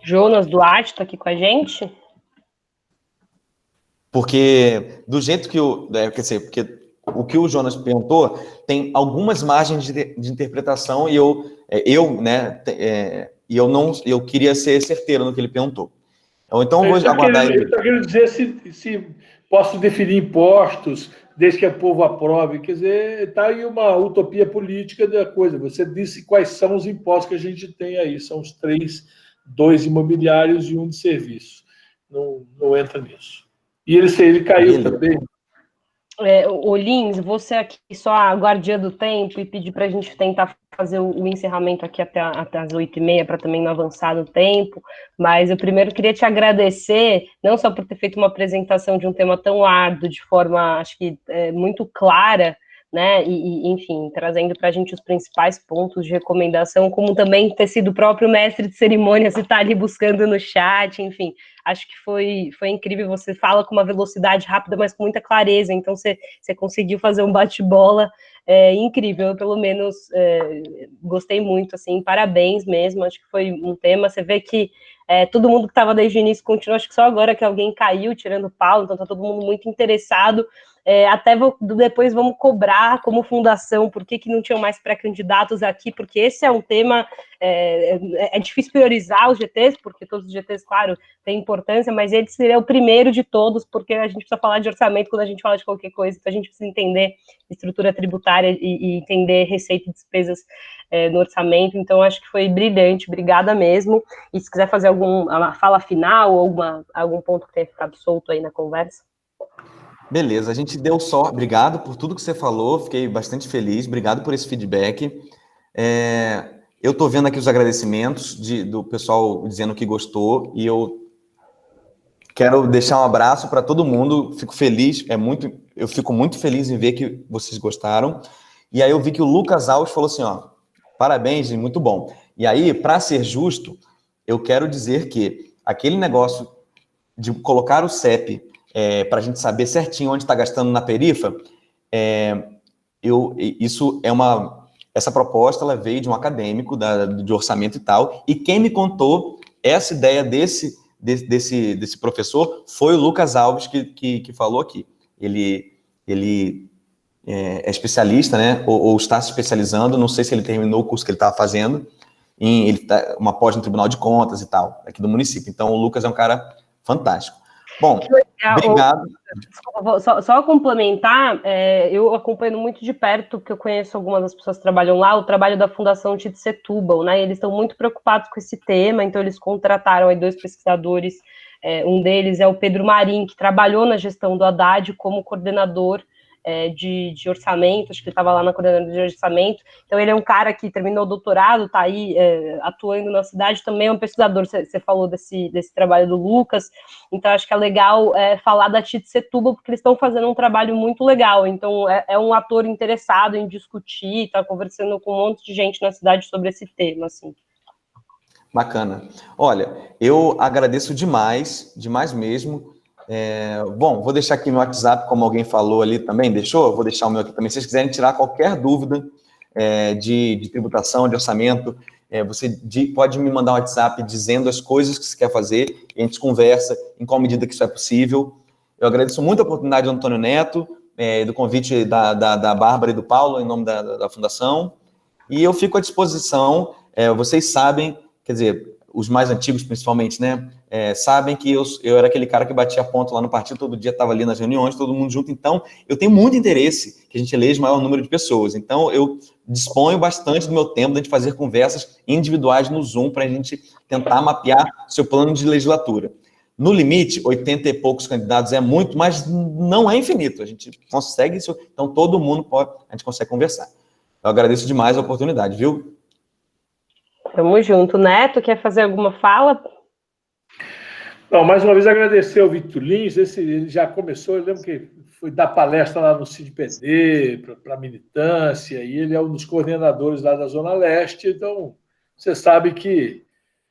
Jonas Duarte está aqui com a gente? Porque do jeito que porque o que o Jonas perguntou tem algumas margens de interpretação e eu queria ser certeiro no que ele perguntou. Então eu vou aguardar ele. Eu só quero dizer se posso definir impostos desde que o povo aprove. Quer dizer, está aí uma utopia política da coisa. Você disse quais são os impostos que a gente tem aí. São os 3, 2 imobiliários e 1 de serviço. Não entra nisso. E ele caiu também. Lins, você aqui só a guardiã do tempo e pedir para a gente tentar fazer o encerramento aqui até as 8h30 para também não avançar no tempo, mas eu primeiro queria te agradecer, não só por ter feito uma apresentação de um tema tão árduo, de forma, acho que muito clara, né, e enfim, trazendo para a gente os principais pontos de recomendação, como também ter sido o próprio mestre de cerimônias e estar ali buscando no chat, enfim, acho que foi incrível, você fala com uma velocidade rápida, mas com muita clareza, então você conseguiu fazer um bate-bola incrível, eu pelo menos gostei muito, assim, parabéns mesmo, acho que foi um tema, você vê que todo mundo que estava desde o início continua, acho que só agora que alguém caiu, tirando o Paulo, então está todo mundo muito interessado, depois vamos cobrar como fundação, por que não tinham mais pré-candidatos aqui, porque esse é um tema, é difícil priorizar os GTs, porque todos os GTs, claro, têm importância, mas ele seria o primeiro de todos, porque a gente precisa falar de orçamento quando a gente fala de qualquer coisa, então a gente precisa entender estrutura tributária e entender receita e despesas no orçamento, então acho que foi brilhante, obrigada mesmo, e se quiser fazer alguma fala final ou algum ponto que tenha ficado solto aí na conversa. Beleza, a gente deu só. Obrigado por tudo que você falou, fiquei bastante feliz. Obrigado por esse feedback. Eu estou vendo aqui os agradecimentos do pessoal dizendo que gostou e eu quero deixar um abraço para todo mundo. Fico feliz, eu fico muito feliz em ver que vocês gostaram. E aí eu vi que o Lucas Alves falou assim, ó, parabéns, muito bom. E aí, para ser justo, eu quero dizer que aquele negócio de colocar o CEP para a gente saber certinho onde está gastando na perifa, essa proposta ela veio de um acadêmico de orçamento e tal, e quem me contou essa ideia desse professor foi o Lucas Alves, que falou aqui. Ele é especialista, né, ou está se especializando, não sei se ele terminou o curso que ele estava fazendo, ele tá uma pós no Tribunal de Contas e tal, aqui do município. Então, o Lucas é um cara fantástico. Bom, obrigado. Desculpa, só complementar, eu acompanho muito de perto, porque eu conheço algumas das pessoas que trabalham lá, o trabalho da Fundação Tite Setúbal, né? Eles estão muito preocupados com esse tema, então eles contrataram aí 2 pesquisadores, um deles é o Pedro Marim, que trabalhou na gestão do Haddad como coordenador de orçamento, acho que ele estava lá na coordenadoria de orçamento, então ele é um cara que terminou o doutorado, está aí atuando na cidade, também é um pesquisador, você falou desse trabalho do Lucas, então acho que é legal falar da Tite Setúbal, porque eles estão fazendo um trabalho muito legal, então é um ator interessado em discutir, está conversando com um monte de gente na cidade sobre esse tema, assim. Bacana. Olha, eu agradeço demais mesmo. Bom, vou deixar aqui meu WhatsApp, como alguém falou ali também, deixou? Vou deixar o meu aqui também. Se vocês quiserem tirar qualquer dúvida de tributação, de orçamento, você pode me mandar um WhatsApp dizendo as coisas que você quer fazer, e a gente conversa em qual medida que isso é possível. Eu agradeço muito a oportunidade do Antônio Neto, do convite da Bárbara e do Paulo, em nome da Fundação, e eu fico à disposição. Vocês sabem, quer dizer, os mais antigos principalmente, né, sabem que eu era aquele cara que batia ponto lá no partido, todo dia estava ali nas reuniões, todo mundo junto, então eu tenho muito interesse que a gente eleja o maior número de pessoas, então eu disponho bastante do meu tempo de a gente fazer conversas individuais no Zoom para a gente tentar mapear seu plano de legislatura. No limite, 80 e poucos candidatos é muito, mas não é infinito, a gente consegue isso, então todo mundo a gente consegue conversar. Eu agradeço demais a oportunidade, viu? Tamo junto. Neto, quer fazer alguma fala? Não, mais uma vez agradecer ao Victor Lins, ele já começou, eu lembro que fui dar palestra lá no CID-PD, para a militância, e ele é um dos coordenadores lá da Zona Leste, então você sabe que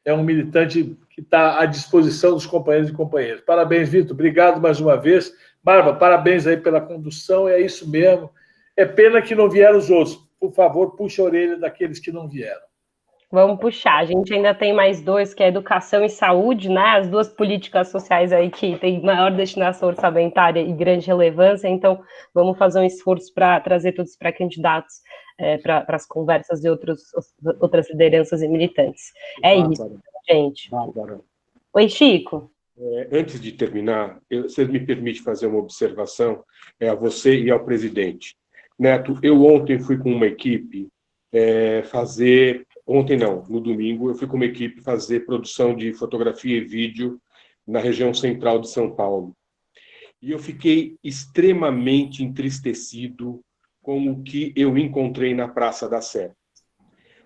é um militante que está à disposição dos companheiros e companheiras. Parabéns, Vitor, obrigado mais uma vez. Bárbara, parabéns aí pela condução, é isso mesmo. É pena que não vieram os outros. Por favor, puxe a orelha daqueles que não vieram. Vamos puxar. A gente ainda tem mais dois, que é educação e saúde, né? As duas políticas sociais aí que têm maior destinação orçamentária e grande relevância. Então, vamos fazer um esforço para trazer todos os pré-candidatos para as conversas de outras lideranças e militantes. É Bárbara, isso, gente. Bárbara. Oi, Chico. Antes de terminar, vocês me permitem fazer uma observação a você e ao presidente. Neto, eu ontem fui com uma equipe fazer... Ontem não, no domingo, eu fui com uma equipe fazer produção de fotografia e vídeo na região central de São Paulo. E eu fiquei extremamente entristecido com o que eu encontrei na Praça da Sé.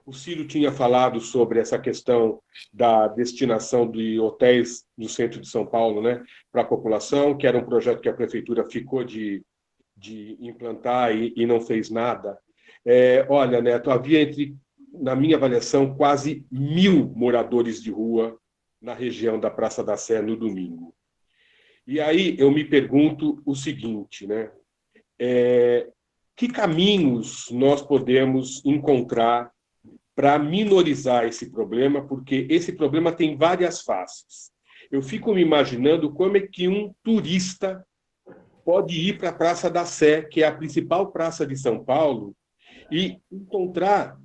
O Ciro tinha falado sobre essa questão da destinação de hotéis no centro de São Paulo, né, para a população, que era um projeto que a prefeitura ficou de implantar e não fez nada. Olha, Neto, havia na minha avaliação, quase 1.000 moradores de rua na região da Praça da Sé no domingo. E aí eu me pergunto o seguinte, né? Que caminhos nós podemos encontrar para minorizar esse problema? Porque esse problema tem várias faces. Eu fico me imaginando como é que um turista pode ir para a Praça da Sé, que é a principal praça de São Paulo, e encontrar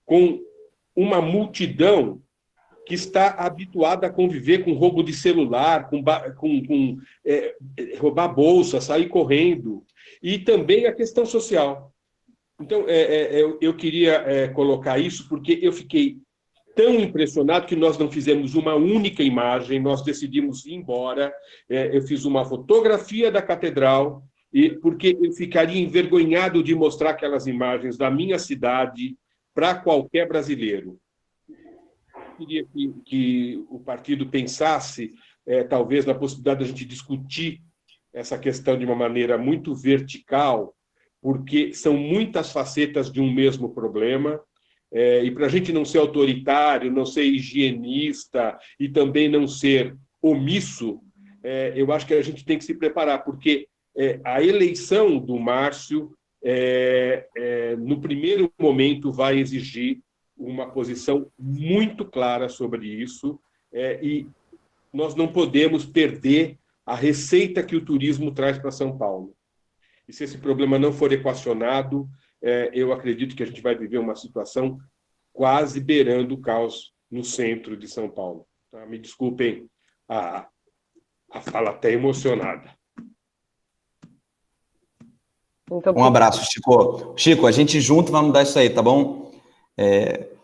com uma multidão que está habituada a conviver com roubo de celular, com roubar bolsa, sair correndo, e também a questão social. Então, eu queria colocar isso porque eu fiquei tão impressionado que nós não fizemos uma única imagem, nós decidimos ir embora, eu fiz uma fotografia da catedral, porque eu ficaria envergonhado de mostrar aquelas imagens da minha cidade para qualquer brasileiro. Eu queria que o partido pensasse, talvez, na possibilidade de a gente discutir essa questão de uma maneira muito vertical, porque são muitas facetas de um mesmo problema, e para a gente não ser autoritário, não ser higienista e também não ser omisso, eu acho que a gente tem que se preparar, porque a eleição do Márcio, no primeiro momento, vai exigir uma posição muito clara sobre isso, e nós não podemos perder a receita que o turismo traz para São Paulo. E se esse problema não for equacionado, eu acredito que a gente vai viver uma situação quase beirando o caos no centro de São Paulo. Tá? Me desculpem a fala até emocionada. Um abraço, Chico. Chico, a gente junto vai mudar isso aí, tá bom?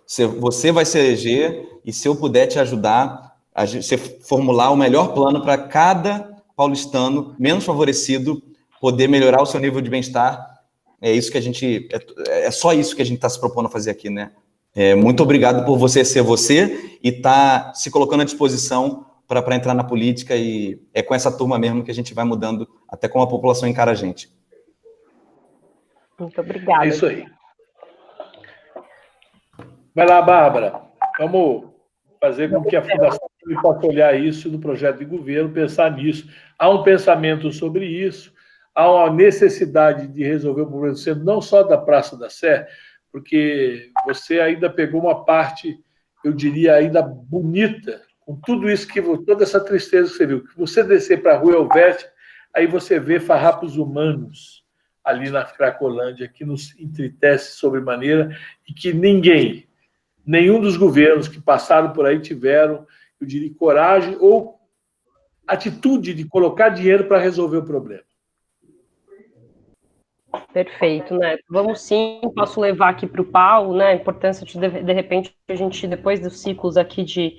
Você vai se eleger e se eu puder te ajudar a você formular o melhor plano para cada paulistano menos favorecido poder melhorar o seu nível de bem-estar, é isso que a gente... É só isso que a gente está se propondo a fazer aqui, né? Muito obrigado por você ser você e estar se colocando à disposição para entrar na política, e é com essa turma mesmo que a gente vai mudando até como a população encara a gente. Muito obrigada. É isso aí. Vai lá, Bárbara. Vamos fazer com que a Fundação possa olhar isso no projeto de governo, pensar nisso. Há um pensamento sobre isso, há uma necessidade de resolver o problema do centro, não só da Praça da Sé, porque você ainda pegou uma parte, eu diria, ainda bonita, com tudo isso, toda essa tristeza que você viu. Que você descer para a Rua Elvete, aí você vê farrapos humanos ali na Cracolândia, que nos entristece sobremaneira e que nenhum dos governos que passaram por aí tiveram, eu diria, coragem ou atitude de colocar dinheiro para resolver o problema. Perfeito, né? Vamos sim, posso levar aqui para o Paulo, né? A importância de repente, a gente, depois dos ciclos aqui de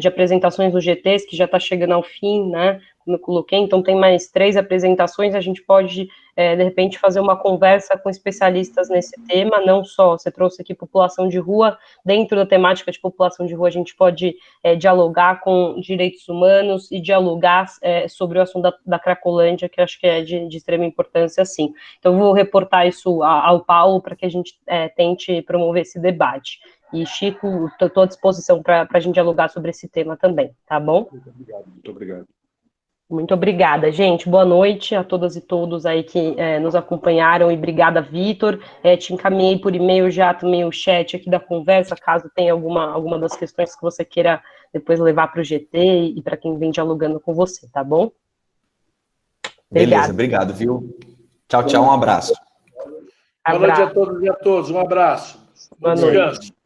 apresentações dos GTs, que já está chegando ao fim, né? coloquei, então tem mais 3 apresentações, a gente pode, de repente, fazer uma conversa com especialistas nesse tema, não só, você trouxe aqui população de rua, dentro da temática de população de rua, a gente pode dialogar com direitos humanos e dialogar sobre o assunto da Cracolândia, que eu acho que é de extrema importância, sim. Então, eu vou reportar isso ao Paulo para que a gente tente promover esse debate. E, Chico, estou à disposição para a gente dialogar sobre esse tema também, tá bom? Muito obrigado, muito obrigado. Muito obrigada, gente. Boa noite a todas e todos aí que nos acompanharam e obrigada, Vitor. Te encaminhei por e-mail já também o chat aqui da conversa, caso tenha alguma das questões que você queira depois levar para o GT e para quem vem dialogando com você, tá bom? Beleza, obrigado, viu? Tchau, tchau, um abraço. Boa noite a todos e a todos, um abraço. Bom descanso.